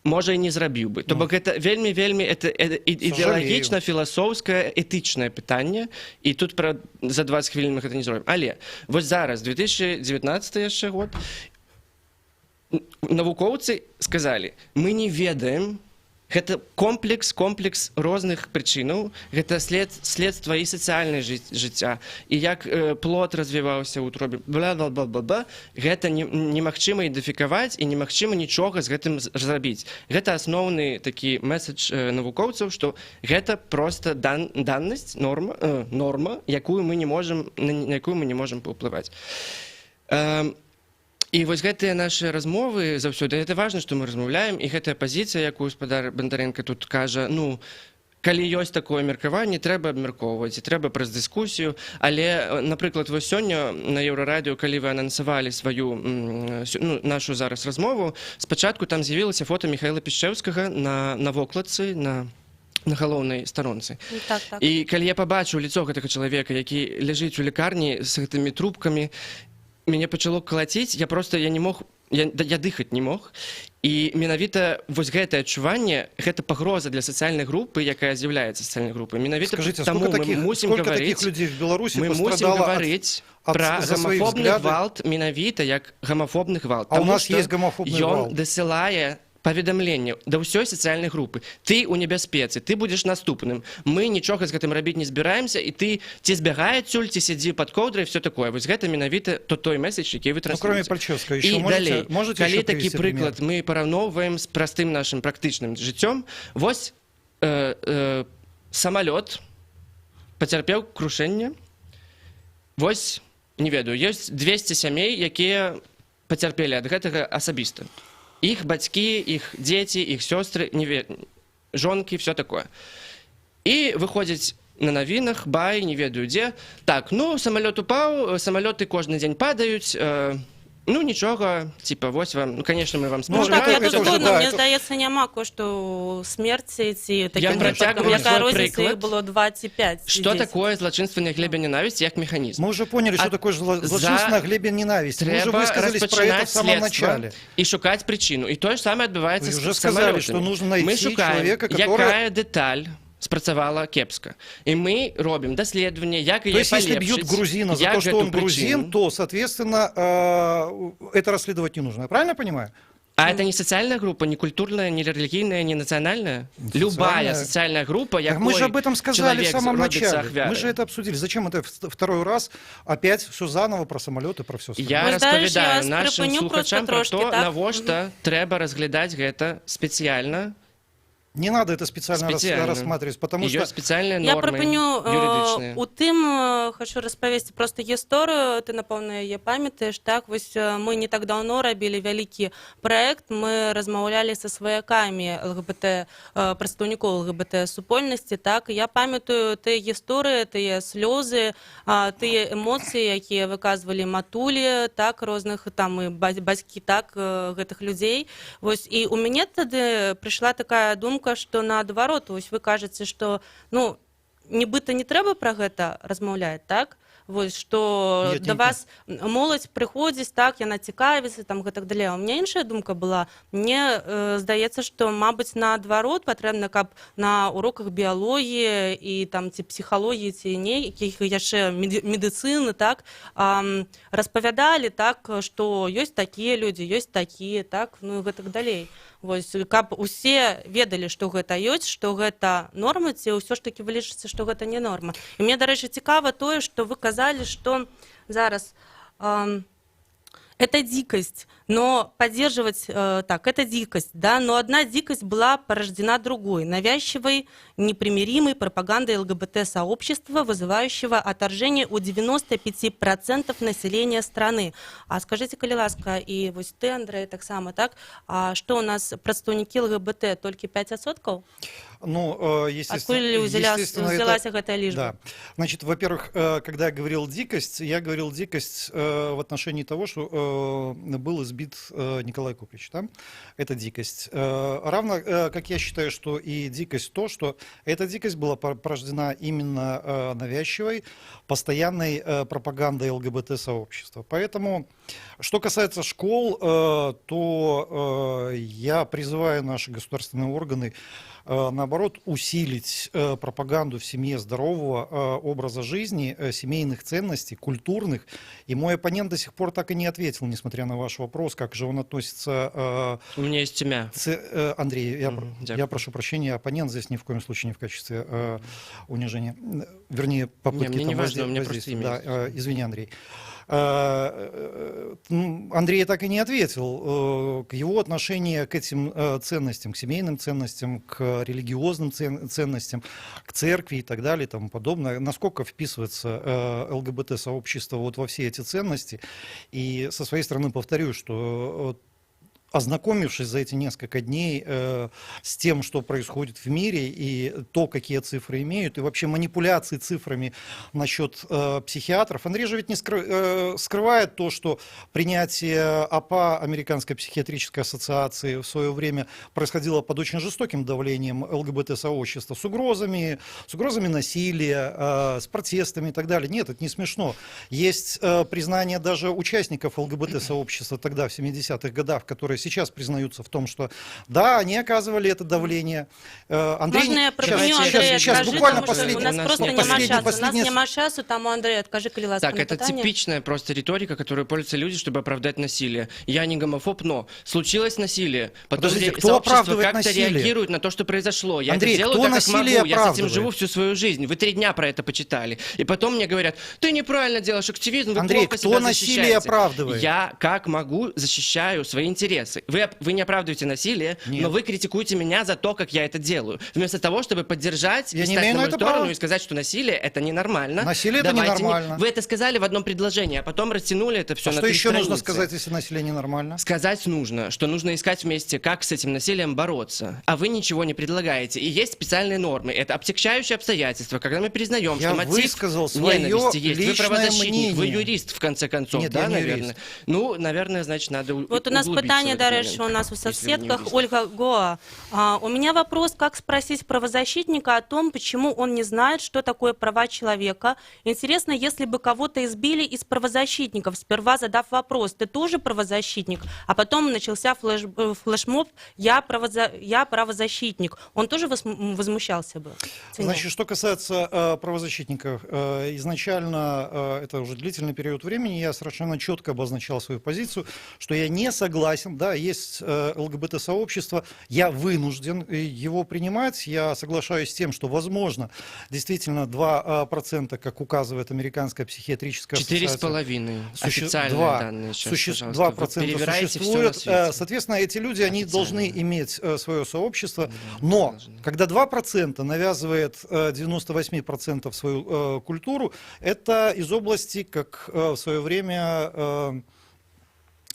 S3: можа, і не зрабіў бы. То бок гэта вельмі ідэалагічна, філасофскае, этычнае пытанне, і тут за 20 хвілін мы гэта не зробім. Але вось зараз, 2019 яшчэ год, навукоўцы сказалі: мы не ведаем, гэта комплекс розных прычынаў, гэта следства і сацыяльнае жыцця, і як плод развіваўся ў утробе, бла-бла-бла-бла-бла, гэта немагчыма ідэнтыфікаваць і немагчыма нічога з гэтым зрабіць. Гэта асноўны такі месседж навукоўцаў, што гэта проста даннасць, норма, на якую мы не можам паўплываць. І вось гэтыя нашы размовы заўсёды, гэта важна, што мы размаўляем, і гэтая пазіцыя, якую гаспадар Бондаренко тут кажа, калі ёсць такое меркаванне, трэба абмяркоўваць, і трэба праз дыскусію, але, напрыклад, вось сёння на Еўрарадыё, калі вы анансавалі сваю нашу зараз размову, спачатку там з'явілася фота Міхаіла Пішчэўскага на вокладцы, на галоўнай старонцы.
S2: Так.
S3: І калі я пабачыў лицо гэтага чалавека, які ляжыць у лікарні з гэтымі трубкамі, мяне пачало калаціць, я дыхаць не мог. І менавіта вось гэтае адчуванне, гэта пагроза для сацыяльнай групы, якая з'яўляецца сацыяльнай групай. Менавіта таму мы мусім гаварыць пра гамафобны гвалт, менавіта як гамафобны гвалт.
S1: А у нас есть гомофобный гвалт.
S3: Ён дасылае паведамленне да ўсёй сацыяльнай групы: ты ў небяспецы, ты будзеш наступным, мы нічога з гэтым рабіць не збіраемся, і ты ці збягай адсюль, ці сядзі пад коўдрай, все такое. Вось гэта менавіта той месседж, які вы транслюеце. І далей, калі такі прыклад мы параўноўваем з простым нашым практычным жыццём, вось самалёт пацярпеў крушэнне, вось, не ведаю, ёсць 200 сямей, якія пацярпелі ад гэтага асабіста. Іх бацькі, іх дзеці, іх сёстры, жонкі, все такое. І выходзяць на навінах, бай, не ведаю дзе. Так, самалёт упаў, самалёты кожны дзень падаюць, нічога, типа, вось вам, конечно, мы вам спрашиваем.
S2: Так, я тут згодна, мне здаецца, няма кошту смерці, ці такім выпадкам, якая розніца, іх было 2 ці 5.
S3: Что такое злачынства глебе ненависти як механизм?
S1: Мы уже поняли, что такое злочинство глебе ненависти. Мы уже высказались про это в самом начале.
S3: И шукать причину. И то же самое отбывается с самолетами.
S1: Вы уже сказали, что нужно найти человека, который...
S3: Якая деталь спрацавала кепска. И мы робим доследование, як ее полепшить.
S1: То есть, если бьют грузина за то, что он грузин, то, соответственно, это расследовать не нужно. Я правильно понимаю?
S3: А это не социальная группа, не культурная, не религийная, не национальная? Любая социальная группа, якой
S1: мы же об этом сказали в самом начале.
S3: Ахвярой.
S1: Мы же это обсудили. Зачем это второй раз опять все заново про самолеты, про все остальное?
S3: Я распавядаю нашим слухачам про то, навошта трэба разглядаць гэта спецыяльна.
S1: Не надо это специально рассматривать, потому что...
S3: специальные
S2: нормы.
S3: Я
S2: пропоню у тым, хочу распавесці просто гісторыю, ты, напэўна, яе памятаеш, так? Вось мы не так даўно рабілі вялікі праект, мы размаўлялі са сваякамі ЛГБТ, прадстаўнікоў ЛГБТ-супольнасці, так? Я памятаю тыя гісторыі, тыя слёзы, тыя эмоцыі, якія выказвалі матулі, так, розных там і бацькі, так, гэтых людзей. Вось, і у мяне тады прыйшла такая думка, што наадварот, вось вы кажаце, што, нібыта не трэба пра гэта размаўляць, так? вось, што
S1: Нет,
S2: да
S1: нет,
S2: вас моладзь прыходзіць, так, яна цікавіцца, там, гэтак далей. У меня іншая думка была. Мне здаецца, што, мабыць, наадварот патрэбна, каб на уроках біялогіі і там ці псіхалогіі, ці нейкіх яшчэ медыцыны, так, распавядалі, так, што ёсць такія людзі, ёсць такія, так, ну і гэтак далей. Вось, каб усе ведалі, што гэта ёсць, што гэта норма, ці ўсё ж такі вы лічыце, што гэта не норма. І мне, дарэчы, цікава тое, што вы казалі, што зараз это дикость, но поддерживать, так, это дикость, да, но одна дикость была порождена другой, навязчивой, непримиримой пропагандой ЛГБТ-сообщества, вызывающего отторжение у 95% населения страны. А скажите, калі ласка, и вось ты, Андрей, так само, так, а что у нас представники ЛГБТ только 5%?
S1: Ну,
S2: естественно, взялась эта лишба?
S1: Да. Значит, во-первых, когда я говорил дикость в отношении того, что был избит Николай Куприч. Да? Это дикость. Равно, как я считаю, что и дикость то, что эта дикость была порождена именно навязчивой, постоянной пропагандой ЛГБТ-сообщества. Поэтому, что касается школ, то я призываю наши государственные органы наоборот, усилить пропаганду в семье здорового образа жизни, семейных ценностей, культурных. И мой оппонент до сих пор так и не ответил, несмотря на ваш вопрос, как же он относится...
S3: У меня есть имя.
S1: Андрей, я прошу прощения, оппонент здесь ни в коем случае не в качестве унижения. Вернее, попытки...
S3: Мне не важно, у меня просто имя.
S1: Да, извини, Андрей. Андрей так и не ответил к его отношению к этим ценностям, к семейным ценностям, к религиозным ценностям, к церкви и так далее и тому подобное. Насколько вписывается ЛГБТ-сообщество вот во все эти ценности. И со своей стороны повторю, что ознакомившись за эти несколько дней с тем, что происходит в мире, и то, какие цифры имеют, и вообще манипуляции цифрами насчет психиатров. Андрей же ведь не скрывает то, что принятие АПА, Американской психиатрической ассоциации, в свое время происходило под очень жестоким давлением ЛГБТ-сообщества, с угрозами насилия, с протестами и так далее. Нет, это не смешно. Есть признание даже участников ЛГБТ-сообщества тогда, в 70-х годах, которые сейчас признаются в том, что да, они оказывали это давление. Андрей,
S2: можно я пропоню, Андрей,
S1: сейчас
S2: скажи,
S1: буквально
S2: потому что
S1: последний.
S2: у нас просто нема часу, тому, Андрей, откажи, калі ласка,
S3: Так, это
S2: питание.
S3: типичная просто риторика, которую пользуются люди, чтобы оправдать насилие. Я не гомофоб, но случилось насилие. Потом
S1: Подождите, кто
S3: сообщество
S1: оправдывает
S3: как-то
S1: насилие?
S3: реагирует на то, что произошло. Я
S1: Андрей,
S3: это делаю
S1: кто
S3: так, как
S1: насилие
S3: могу. Я с этим
S1: оправдывает?
S3: живу всю свою жизнь. Вы 3 дня про это почитали. И потом мне говорят, ты неправильно делаешь активизм, вы
S1: Андрей,
S3: плохо
S1: кто
S3: себя
S1: насилие
S3: защищаете.
S1: оправдывает?
S3: Я как могу защищаю свои интересы. Вы не оправдываете насилие,
S1: Нет.
S3: но вы критикуете меня за то, как я это делаю. Вместо того, чтобы поддержать
S1: Я
S3: и
S1: не
S3: стать
S1: имею
S3: на
S1: на
S3: мою
S1: это
S3: сторону
S1: права.
S3: и сказать, что насилие это ненормально.
S1: Насилие это
S3: Давайте
S1: ненормально.
S3: Вы это сказали в одном предложении, а потом растянули это все
S1: А
S3: на
S1: что
S3: 3
S1: еще нужно
S3: страницы.
S1: сказать, если насилие ненормально?
S3: Сказать нужно, что нужно искать вместе, как с этим насилием бороться. А вы ничего не предлагаете. И есть специальные нормы. Это обтекчающие обстоятельства, когда мы признаем,
S1: Я
S3: что мотив
S1: высказал свое
S3: ненависти есть. Вы
S1: личное
S3: правозащитник, вы
S1: мнение.
S3: юрист, в конце концов,
S1: Нет,
S3: да,
S1: я не
S3: наверное?
S1: юрист.
S3: Ну, наверное, значит, надо
S2: Вот у нас
S3: углубиться
S2: питание,
S3: в этот
S2: дальше у
S3: момент,
S2: нас в
S3: если вы не
S2: соцсетках.
S3: юрист.
S2: Ольга Гоа. У меня вопрос, как спросить правозащитника о том, почему он не знает, что такое права человека. Интересно, если бы кого-то избили из правозащитников, сперва задав вопрос, ты тоже правозащитник, а потом начался флешмоб, я правозащитник. Он тоже возмущался бы?
S1: Значит, что касается правозащитников, изначально, это уже длительный период времени, я совершенно четко обозначал свою позицию, что я не согласен, да, есть ЛГБТ-сообщество, я вынужден его принимать, я соглашаюсь с тем, что, возможно, действительно 2%, как указывает Американская психиатрическая ассоциация.
S3: 4,5. Официальные данные сейчас,
S1: 2% существуют. Соответственно, эти люди, они должны иметь свое сообщество, но когда 2% навязывает 98% свою культуру, это из области, как в свое время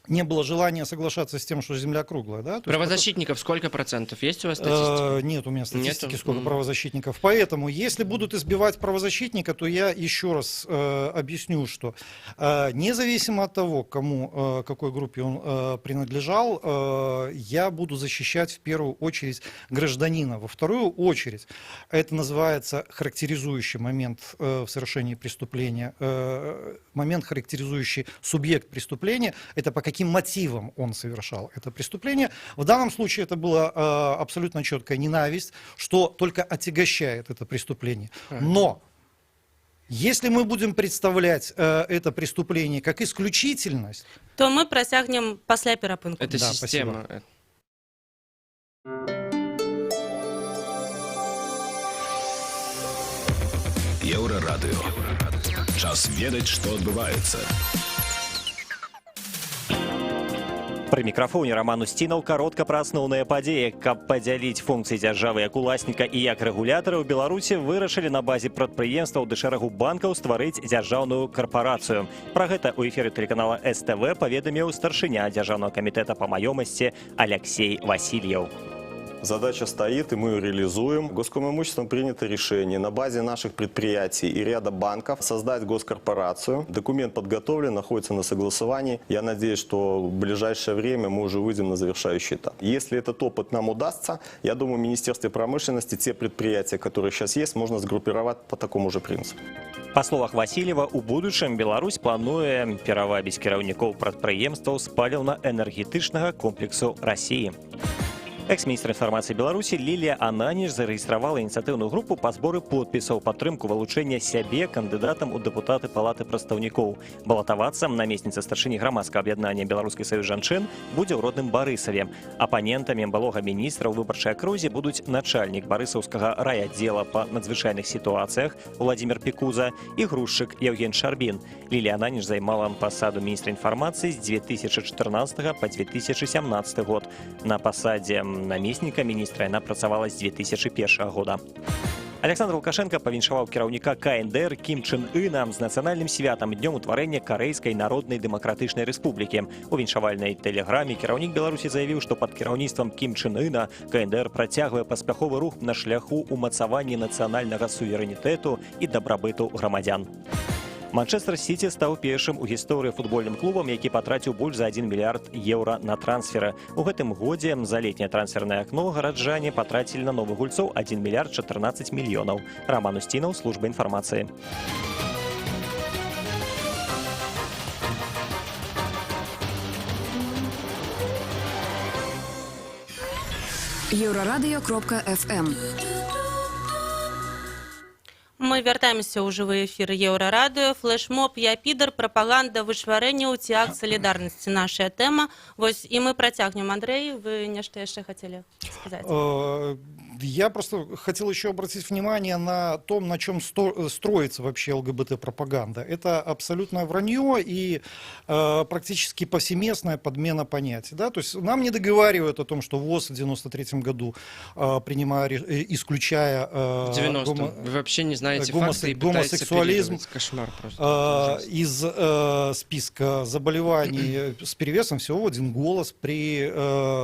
S1: не было желания соглашаться с тем, что Земля круглая. Да? То есть
S3: Правозащитников сколько процентов? Есть у вас статистика?
S1: Нет у меня статистики,
S3: Нету?
S1: сколько правозащитников. Поэтому, если будут избивать правозащитника, то я еще раз объясню, что независимо от того, какой группе он принадлежал, я буду защищать в первую очередь гражданина. Во вторую очередь, это называется характеризующий момент в совершении преступления, момент, характеризующий субъект преступления, это по каким мотивам он совершал это преступление. В данном случае это была абсолютно четкая ненависть, что только отягощает это преступление. Но если мы будем представлять это преступление как исключительность,
S2: То мы працягнем пасля перапынку.
S3: Это
S1: Да,
S3: система.
S4: Еўрарадыё. Час ведаць, што адбываецца.
S5: Пры мікрафоне Роман Усцінаў каротка пра асноўныя падзеі. Каб падзяліць функцыі дзяржавы як уласніка і як рэгулятара, ў Беларусі вырашылі на базе прадпрыемстваў ды шэрагу банкаў стварыць дзяржаўную карпарацыю. Пра гэта ў эфіры тэлеканала СТВ паведаміў старшыня Дзяржаўнага камітэта па маёмасці Алексей Васильев.
S6: Задача стоит, и мы ее реализуем. Госкомимуществом принято решение на базе наших предприятий и ряда банков создать госкорпорацию. Документ подготовлен, находится на согласовании. Я надеюсь, что в ближайшее время мы уже выйдем на завершающий этап. Если этот опыт нам удастся, я думаю, в Министерстве промышленности те предприятия, которые сейчас есть, можно сгруппировать по такому же принципу.
S5: Па словах Васильева, у будучым Беларусь плануе перавабіць кіраўнікоў прадпрыемстваў спаліўна-энергетычнага комплексу России. Экс-міністр інфармацыі Беларусі Лілія Ананіш зарэгістравала ініцыятыўную групу па зборы подпісаў падтрымку вылучэння сябе кандыдатам у дэпутаты палаты прадстаўнікоў. Балатавацца намесніца старшыні грамадскага аб'яднання Беларускі саюз жанчын будзе ў родным Барысаве. Апанентамі былога міністра ў выбарчай акрузе будуць начальнік барысаўскага райаддзела па надзвычайных сітуацыях Владимир Пекуза і грузчык Евген Шарбін. Лілія Ананіш займала пасаду міністра інфармацыі з 2014 па 2017 год. На пасадзе намесніка міністра яна працавала з 2001 года. Александр Лукашенко павіншаваў кіраўніка КНДР Кім Чен Ына з нацыянальным святам днём утварэння Карэйскай Народнай Дэмакратычнай Рэспублікі. У віншавальнай тэлеграме кіраўнік Беларусі заявіў, што пад кіраўніцтвам Кім Чен Ына КНДР працягвае паспяховы рух на шляху ўмацавання нацыянальнага суверэнітэту і дабрабыту грамадзян. Манчестер Сіці стаў першым у гісторыі футбольным клубам, які патраціў больш за 1 мільярд еўра на трансферы. У гэтым годзе за летняе трансфернае акно гараджане патрацілі на новых гульцоў 1 мільярд 14 мільёнаў. Роман Устінаў, служба інфармацыі.
S7: Еўрарадыё.фм.
S2: Мы вяртаемся ў жывы эфір Еўрарадыё. Флешмоб, я підар, прапаганда, вышварэнняў ці акт салідарнасці. Нашая тэма. Вось, і мы працягнем. Андрей, вы нешта яшчэ хацелі сказаць?
S1: Я просто хотел еще обратить внимание на том, на чем строится вообще ЛГБТ-пропаганда. Это абсолютное вранье и практически повсеместная подмена понятий. Да? То есть нам не договаривают о том, что ВОЗ в 93 году, исключая...
S3: В 90-м. Вы вообще не знаете факты и
S1: гомосексуализм
S3: кошмар просто.
S1: Из списка заболеваний с перевесом всего в один голос при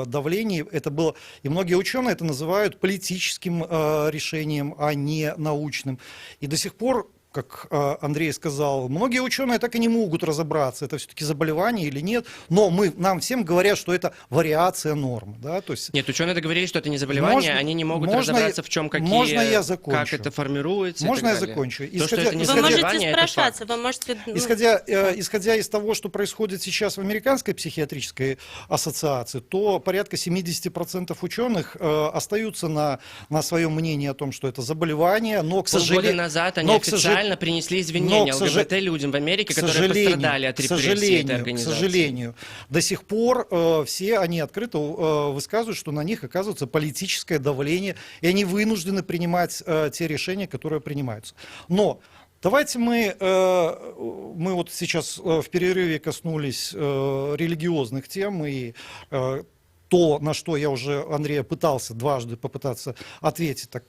S1: давлении. Это было... И многие ученые это называют политическим решением, а не научным. И до сих пор, как Андрей сказал, многие ученые так и не могут разобраться, это все-таки заболевание или нет, но нам всем говорят, что это вариация нормы. Да? То есть,
S3: нет, ученые договорились, что это не заболевание, они не могут разобраться, в чем как это формируется.
S1: Можно я закончу?
S2: Вы можете спрашиваться, вы можете...
S1: Исходя из того, что происходит сейчас в Американской психиатрической ассоциации, то порядка 70% ученых остаются на своем мнении о том, что это заболевание, но, к сожалению...
S3: Полгода назад они официально принесли извинения ЛГБТ-людям в Америке, которые пострадали от репрессий этой организации.
S1: К сожалению, до сих пор все они открыто высказывают, что на них оказывается политическое давление, и они вынуждены принимать те решения, которые принимаются. Но давайте мы вот сейчас в перерыве коснулись религиозных тем и то, на что я уже, Андрея, пытался дважды попытаться ответить. Так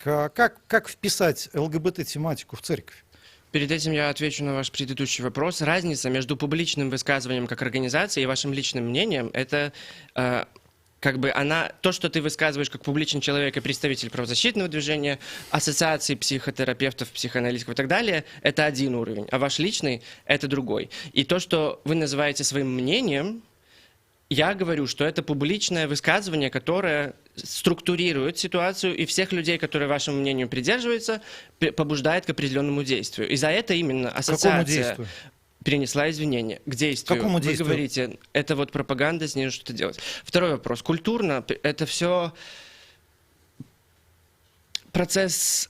S1: как вписать ЛГБТ-тематику в церковь?
S3: Перед этим я отвечу на ваш предыдущий вопрос. Разница между публичным высказыванием как организации и вашим личным мнением — это как бы то, что ты высказываешь как публичный человек и представитель правозащитного движения, ассоциации психотерапевтов, психоаналитиков и так далее, это один уровень, а ваш личный — это другой. И то, что вы называете своим мнением, я говорю, что это публичное высказывание, которое структурирует ситуацию, и всех людей, которые вашему мнению придерживаются, побуждает к определенному действию. И за это именно ассоциация
S1: действию?
S3: перенесла извинения. К действию.
S1: Какому
S3: Вы
S1: действию?
S3: говорите, это вот пропаганда, с ней нужно что-то делать. Второй вопрос. Культурно это все процесс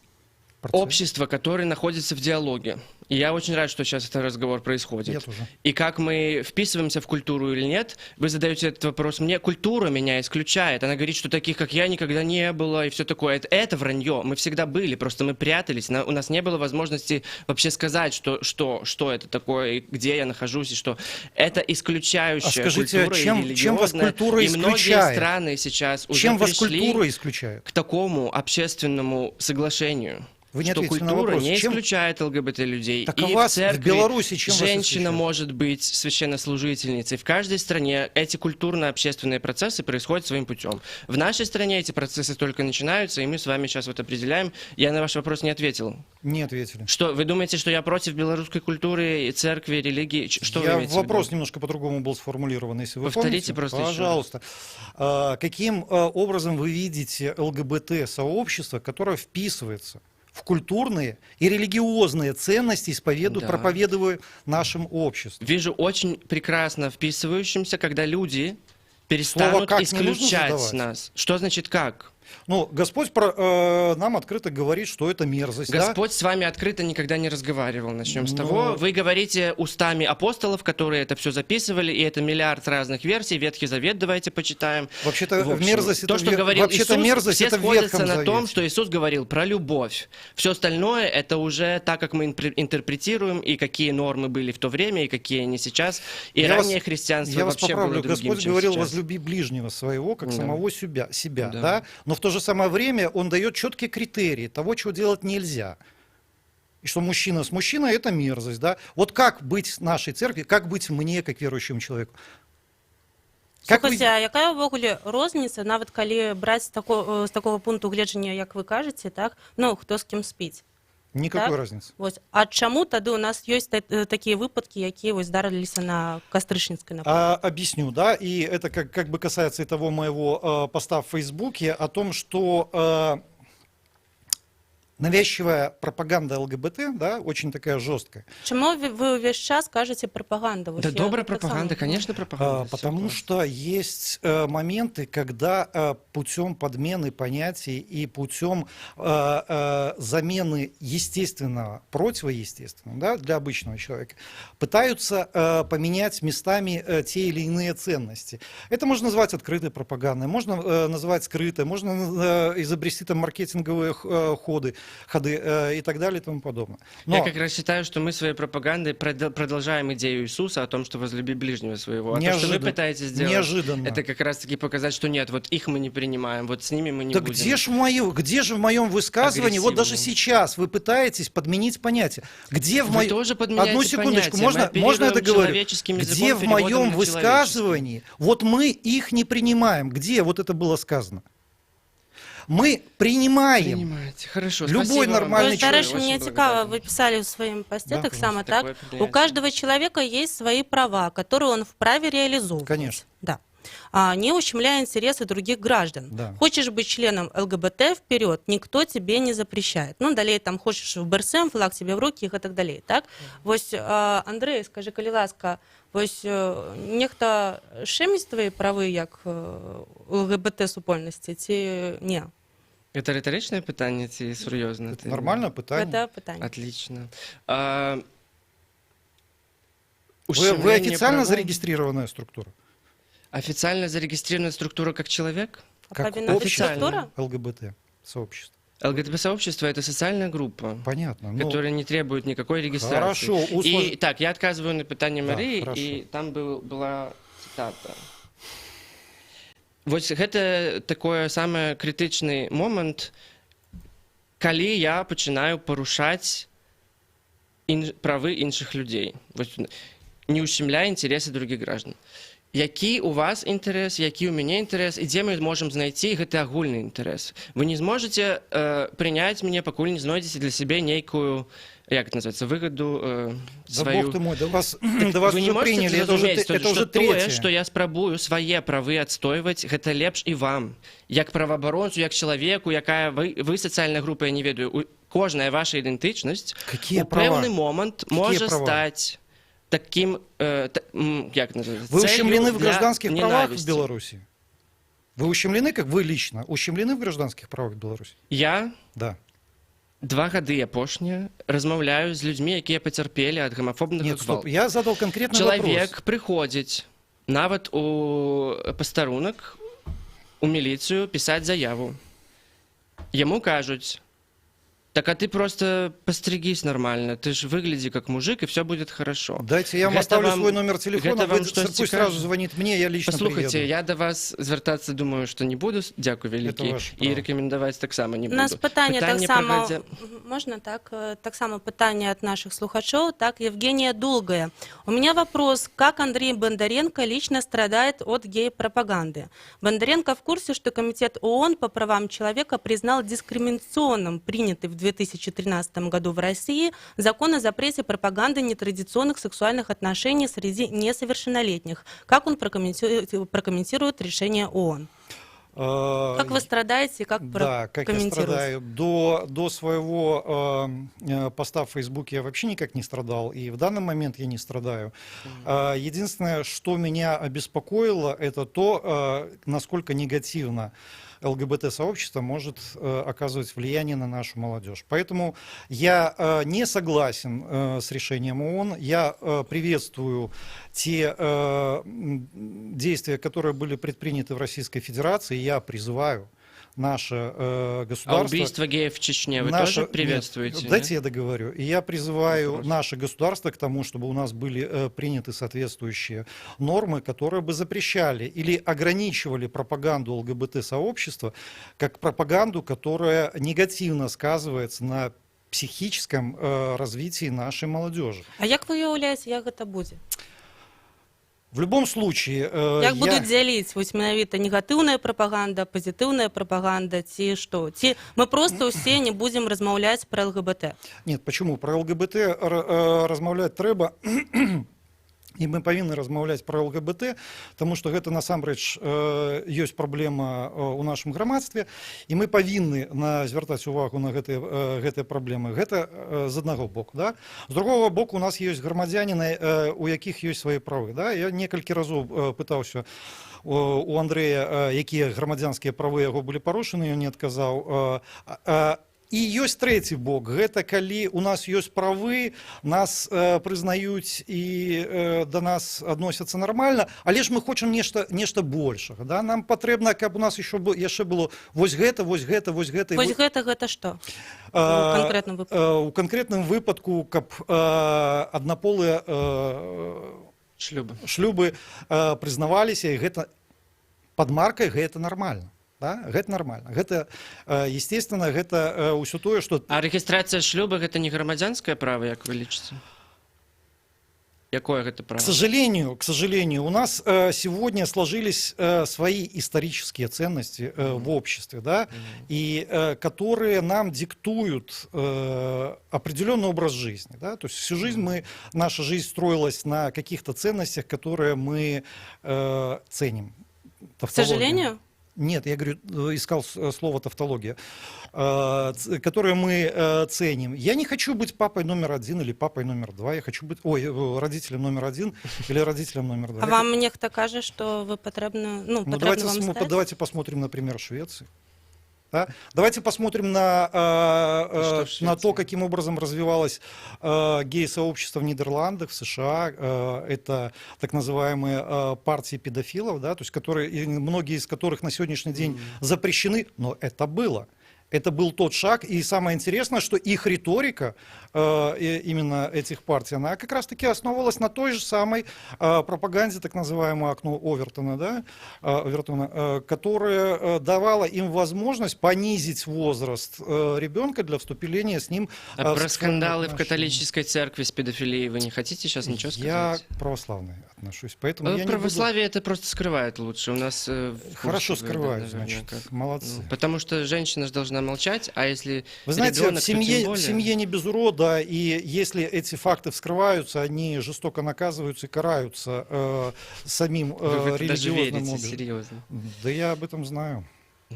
S3: общества, который находится в диалоге. И я очень рад, что сейчас этот разговор происходит.
S1: Я тоже.
S3: И как мы вписываемся в культуру или нет, вы задаете этот вопрос мне. Культура меня исключает. Она говорит, что таких, как я, никогда не было, и все такое. Это вранье. Мы всегда были, просто мы прятались. У нас не было возможности вообще сказать, что это такое, и где я нахожусь, и что. Это исключающая
S1: скажите,
S3: культура
S1: чем вас
S3: религиозная.
S1: культура
S3: и
S1: исключает?
S3: многие страны сейчас уже
S1: Чем вас
S3: пришли
S1: культура исключает?
S3: к такому общественному соглашению.
S1: Вы не
S3: что
S1: ответили на
S3: культура
S1: вопрос.
S3: не
S1: Чем-
S3: исключает ЛГБТ-людей.
S1: Так
S3: и
S1: а вас в
S3: церкви
S1: Беларуси чем вас
S3: женщина
S1: исключает?
S3: может быть священнослужительницей. В каждой стране эти культурно-общественные процессы происходят своим путем. В нашей стране эти процессы только начинаются, и мы с вами сейчас вот определяем. Я на ваш вопрос не ответил.
S1: Не ответили.
S3: Что, вы думаете, что я против белорусской культуры, и церкви, религии? Что вы
S1: Я
S3: имеете в виду?
S1: вопрос немножко по-другому был сформулирован, если вы
S3: Повторите
S1: помните.
S3: просто еще раз.
S1: Пожалуйста. Каким образом вы видите ЛГБТ-сообщество, которое вписывается в культурные и религиозные ценности,
S3: Да.
S1: проповедуя нашим обществом?
S3: Вижу очень прекрасно вписывающимся, когда люди
S1: Слово
S3: перестанут
S1: «как» не нужно
S3: исключать
S1: задавать.
S3: нас. Что значит «как»?
S1: Ну, Господь нам открыто говорит, что это мерзость. да?
S3: Господь с вами открыто никогда не разговаривал. Начнем с
S1: Ну-
S3: того. Вы говорите устами апостолов, которые это все записывали, и это миллиард разных версий. Ветхий Завет давайте почитаем.
S1: Вообще-то
S3: В общем,
S1: мерзость
S3: то,
S1: это
S3: что говорил
S1: вообще-то
S3: Иисус,
S1: мерзость
S3: все
S1: это в
S3: сходятся
S1: Ветхом
S3: на том,
S1: Завете.
S3: что Иисус говорил про любовь. Все остальное это уже так, как мы интерпретируем, и какие нормы были в то время, и какие они сейчас. И
S1: Я
S3: раннее
S1: вас-
S3: христианство
S1: Я вас
S3: вообще
S1: поправлю.
S3: было другим,
S1: Господь
S3: чем
S1: говорил,
S3: сейчас.
S1: возлюби ближнего своего, как
S3: Да.
S1: самого себя,
S3: Да.
S1: да? Но в то же самое время он дает четкие критерии того, чего делать нельзя. И что мужчина с мужчиной – это мерзость, да? Вот как быть нашей церкви, как быть мне, как верующему человеку? Как
S2: Слухайте,
S1: вы-
S2: а якая ўвогуле розніца, нават калі браць з такого пункту гледжання, як вы кажаце, так? Ну, хто з кім спіць?
S1: Никакой
S2: так?
S1: разницы.
S2: Вось. А чаму тады у нас ёсць такія выпадкі, якія вось здарыліся на Кастрычніцкай, напрыклад?
S1: Объясню, да, и это как бы касается и того моего поста в Фейсбуке о том, что навязчивая пропаганда ЛГБТ, да, очень такая жесткая.
S2: Чаму вы увесь час кажаце прапаганда? Вось
S3: Да
S2: я
S3: добрая
S2: так
S3: пропаганда,
S2: само-
S3: конечно, пропаганда. всё
S1: Потому
S3: классно.
S1: что есть моменты, когда путем подмены понятий и путем замены естественного противоестественного, да, для обычного человека пытаются поменять местами те или иные ценности. Это можно назвать открытой пропагандой, можно назвать скрытой, можно изобрести там маркетинговые ходы и так далее и тому подобное. Но
S3: Я как раз считаю, что мы своей пропагандой продолжаем идею Иисуса о том, что возлюби ближнего своего. А то, что вы
S1: Неожиданно.
S3: пытаетесь сделать,
S1: Неожиданно.
S3: это как раз-таки показать, что нет, вот их мы не принимаем, вот с ними мы не
S1: Да
S3: будем.
S1: где же в моем высказывании, вот даже
S3: Агрессивно.
S1: сейчас вы пытаетесь подменить понятие. Где в
S3: Вы
S1: моем...
S3: тоже подменяете
S1: Одну секундочку,
S3: понятия. Мы
S1: можно я
S3: оперируем
S1: договорю?
S3: человеческим языком,
S1: Где в
S3: переводом
S1: моем
S3: на
S1: высказывании, вот мы их не принимаем. Где вот это было сказано? Мы принимаем.
S3: Принимаете. Хорошо,
S1: Любой
S3: спасибо вам
S1: нормальный
S2: Вось,
S3: большое,
S2: дарэчы,
S3: очень
S2: мне
S3: благодарен.
S2: цікава, вы писали в своем посте
S1: Да,
S2: так само,
S3: такое
S2: так?
S3: принятие.
S2: У каждого человека есть свои права, которые он вправе реализовывать.
S1: Конечно.
S2: Да. Не ущемляя интересы других граждан.
S1: Да.
S2: Хочешь быть членом ЛГБТ, вперед, никто тебе не запрещает. Ну, далее там хочешь в БРСМ, флаг себе в руки, и так далее. Так? Вось, Андрей, скажи, калі ласка, вось нехта шэміць твои правы як ЛГБТ супольнасці ці не?
S3: Это риторичное питание, ці серьезно?
S1: Это нормальное пытание.
S2: Гэта пытанне.
S3: Отлично.
S1: Вы
S3: Ущемление
S1: официально
S3: правов.
S1: зарегистрированная структура?
S3: Официально зарегистрированная структура как человек?
S1: Как
S2: Павінна быць
S3: официально.
S2: структура?
S1: ЛГБТ сообщество.
S3: ЛГБТ-сообщество — это социальная группа,
S1: Понятно. ну,
S3: которая не требует никакой регистрации.
S1: Хорошо,
S3: И так, я отказываю на питание
S1: Да,
S3: Марии,
S1: хорошо.
S3: и там была цитата. Вось гэта такой самый критичный момент, калі я пачынаю парушаць правы іншых людзей, не ущемляя интересы других граждан. Які у вас інтарэс, які ў мяне інтарэс, і дзе мы можам знайти гэты агульны інтарэс. Вы не зможаце прыняць мяне, пакуль не знойдзеце для сябе нейкую, як это называется, выгоду
S1: Да
S3: сваю.
S1: бог ты мой, да вас
S3: Так вы не
S1: уже
S3: можете
S1: приняли, это
S3: зразумець,
S1: уже
S3: тое,
S1: третье.
S3: што я спрабую свае правы адстойваць, гэта лепш і вам. Як праваабаронцу, як чалавеку, якая вы сацыяльная група, я не ведаю, кожная ваша ідэнтычнасць
S1: Какие
S3: у пэўны
S1: права?
S3: момант
S1: Какие
S3: можа
S1: права?
S3: стаць таким, як называется,
S1: Вы
S3: целью
S1: ущемлены в
S3: для
S1: гражданских правах в
S3: ненависти.
S1: Беларуси? Вы ущемлены, как вы лично, ущемлены в гражданских правах в Беларуси?
S3: Я
S1: Да.
S3: 2 гады апошнія размаўляю з людзьмі, якія пацярпелі ад гамафобных
S1: Нет, стоп,
S3: гвалту.
S1: я задал конкретный
S3: Чалавек
S1: вопрос.
S3: прыходзіць нават у пастарунак у міліцыю пісаць заяву. Яму кажуць: так а ты просто постригись нормально, ты же выгляди как мужик, и все будет хорошо.
S1: Дайте, я вам
S3: Гэта
S1: оставлю
S3: вам-
S1: свой номер телефона,
S3: гэта вам
S1: вы,
S3: штосьці
S1: пусть сразу
S3: кажа?
S1: звонит мне, я лично
S3: Послухайте,
S1: приеду.
S3: я до вас звертаться думаю, что не буду, дякую великий,
S1: ваше
S3: и
S1: право.
S3: рекомендовать так само не
S2: У
S3: буду.
S2: нас питання так само,
S3: пра
S2: можно так само питання от наших слухачей, так, Евгения Долгая. У меня вопрос, как Андрей Бондаренко лично страдает от гей-пропаганды? Бондаренко в курсе, что Комитет ООН по правам человека признал дискриминационным принятый в 2013 году в России закон о запрете пропаганды нетрадиционных сексуальных отношений среди несовершеннолетних. Как он прокомментирует решение ООН? Как вы страдаете и как
S1: Да, как я
S2: прокомментируете?
S1: страдаю. До своего поста в Фейсбуке я вообще никак не страдал, и в данный момент я не страдаю. Единственное, что меня обеспокоило, это то, насколько негативно ЛГБТ-сообщество может оказывать влияние на нашу молодежь. Поэтому я не согласен с решением ООН. Я приветствую те действия, которые были предприняты в Российской Федерации. Я призываю наше
S3: А
S1: государство...
S3: убийство геев в Чечне вы
S1: Наше-
S3: тоже приветствуете?
S1: Нет,
S3: нет?
S1: дайте я договорю. И я призываю
S3: Вопрос.
S1: наше государство к тому, чтобы у нас были приняты соответствующие нормы, которые бы запрещали или ограничивали пропаганду ЛГБТ-сообщества как пропаганду, которая негативно сказывается на психическом развитии нашей молодежи.
S2: А як ви уявляєте, як це буде?
S1: В любом случае,
S2: Як будуть дзяліць вось менавіта негатыўная прапаганда, пазітыўная прапаганда, ці што? Ці мы просто ўсе не будзем размаўляць пра ЛГБТ?
S1: Нет, почему? Про ЛГБТ размаўляць трэба, і мы павінны размаўляць пра ЛГБТ, тому што гэта насамрэч ёсць праблема ў нашым грамадстве, і мы павінны звяртаць увагу на гэтыя праблемы. Гэта з аднаго боку. Да? З другого боку, у нас ёсць грамадзяніны, у якіх ёсць свае правы. Да? Я некалькі разоў пытаўся у Андрэя, якія грамадзянскія правы яго былі парушаны, ён не адказаў. І ёсць трэці бок, гэта калі у нас ёсць правы, нас прызнаюць і да нас адносяцца нармальна, але ж мы хочам нешта большага. Да? Нам патрэбна, каб у нас яшчэ было вось гэта, вось гэта, вось гэта.
S2: Вось гэта што? У канкрэтным выпадку?
S1: У канкрэтным выпадку, каб аднаполыя шлюбы прызнаваліся, і гэта пад маркай гэта нармальна. Да? Гэта нармальна. Гэта, естественно, гэта ўсё тое, што...
S3: А регистрация шлюба гэта не грамадзянскае право, як вы лічыце? Якое гэта право?
S1: К сожалению, у нас сегодня сложились свои исторические ценности в обществе, да, и которые нам диктуют определенный образ жизни. Да? То есть всю жизнь наша жизнь строилась на каких-то ценностях, которые мы ценим.
S2: К сожалению?
S1: Нет, я говорю, искал слово тавтология, которые мы ценим. Я не хочу быть папой номер 1 или папой номер 2, я хочу быть родителем номер 1 или родителем номер 2.
S2: А вам нехта кажа, што вы патрэбна, патрэбна вам стаць?
S1: Давайте посмотрим, например, Швеции. Да? Давайте посмотрим на то, каким образом развивалось гей-сообщество в Нидерландах, в США. Это так называемые партии педофилов, да? То есть многие из которых на сегодняшний день запрещены, но это было. Это был тот шаг, и самое интересное, что их риторика, именно этих партий, она как раз-таки основывалась на той же самой пропаганде, так называемого окно Овертона, да, которая давала им возможность понизить возраст ребенка для вступления с ним
S3: А
S1: в
S3: про
S1: сексуальные
S3: скандалы в
S1: отношения.
S3: католической церкви с педофилией вы не хотите сейчас ничего
S1: Я
S3: сказать?
S1: к православной отношусь, поэтому я не буду...
S3: Православие это просто скрывает лучше. У нас
S1: Хорошо
S3: курсы, да,
S1: скрывают,
S3: наверное,
S1: значит,
S3: как.
S1: молодцы.
S3: Ну, потому что женщина же должна молчать, а если
S1: Вы знаете,
S3: ребенок,
S1: в
S3: то тем
S1: семье,
S3: более.
S1: в семье не без урода, и если эти факты вскрываются, они жестоко наказываются и караются самим
S3: Вы в это даже
S1: религиозным
S3: верите,
S1: обществом.
S3: серьезно.
S1: Да я об этом знаю.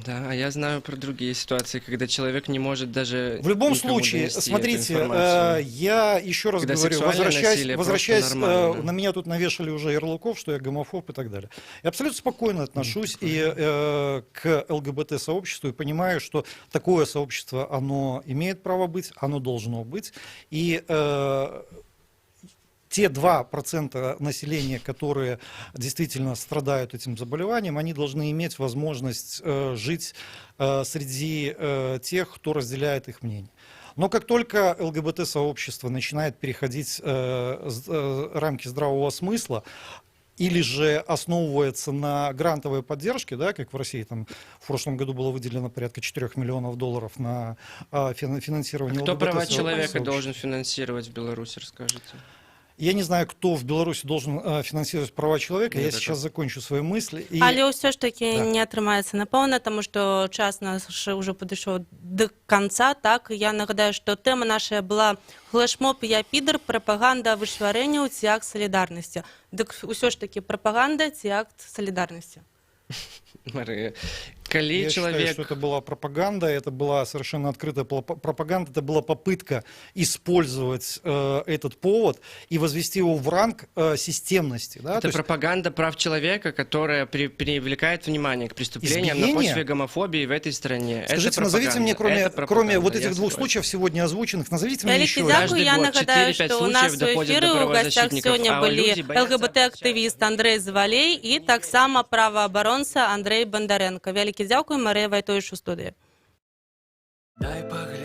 S3: Да, а я знаю про другие ситуации, когда человек не может даже
S1: В любом
S3: никому
S1: случае,
S3: донести эту
S1: смотрите,
S3: информацию.
S1: я еще раз
S3: Когда
S1: говорю,
S3: сексуальное насилие
S1: возвращаясь,
S3: просто нормально, да.
S1: на меня тут навешали уже ярлыков, что я гомофоб и так далее. Я абсолютно спокойно отношусь к ЛГБТ-сообществу и понимаю, что такое сообщество, оно имеет право быть, оно должно быть. И те 2% населения, которые действительно страдают этим заболеванием, они должны иметь возможность жить среди тех, кто разделяет их мнение. Но как только ЛГБТ-сообщество начинает переходить рамки здравого смысла, или же основывается на грантовой поддержке, да, как в России, там в прошлом году было выделено порядка $4 миллионов на финансирование
S3: Кто права
S1: ЛГБТ-сообщества.
S3: человека должен финансировать в Беларуси, расскажите?
S1: Я не знаю, кто в Беларуси должен финансировать права человека.
S3: Нет,
S1: Я
S3: это
S1: сейчас закончу свои мысли. І...
S2: Але ўсё ж таки
S1: Да.
S2: не атрымаецца напэўна, таму што час наш уже падышоў до конца. Так, я нагадаю, што тэма наша была флешмоб «Я підар. Прапаганда вышварэнняў ці акт салідарнасці». Дык ўсё ж таки прапаганда ці акт салідарнасці.
S3: Мария, коли
S1: Я
S3: человек...
S1: считаю, что это была пропаганда, это была совершенно открытая пропаганда, это была попытка использовать этот повод и возвести его в ранг системности. Да?
S3: Это пропаганда прав человека, которая привлекает внимание к преступлениям на
S1: Избиение?
S3: почве гомофобии в этой стране.
S1: Скажите,
S3: Это
S1: назовите мне,
S3: пропаганда.
S1: кроме вот
S3: Я
S1: этих двух
S3: согласен.
S1: случаев сегодня озвученных, назовите мне
S2: Вялікі
S1: еще.
S2: дзякуй.
S3: Каждый
S2: Я
S3: год
S2: нагадаю,
S3: 4-5
S2: што у нас
S3: случаев
S2: у
S3: доходит
S2: эфіры
S3: до
S2: ў гасцях
S3: правозащитников,
S2: сёння
S3: а
S2: былі
S3: люди боятся
S2: ЛГБТ-актывіст Андрей Завалей і таксама праваабаронца Андрей Бондаренко. Вялікі дзякуй, Марыя Вайтовіч у студыі.
S7: Дай поглядеть.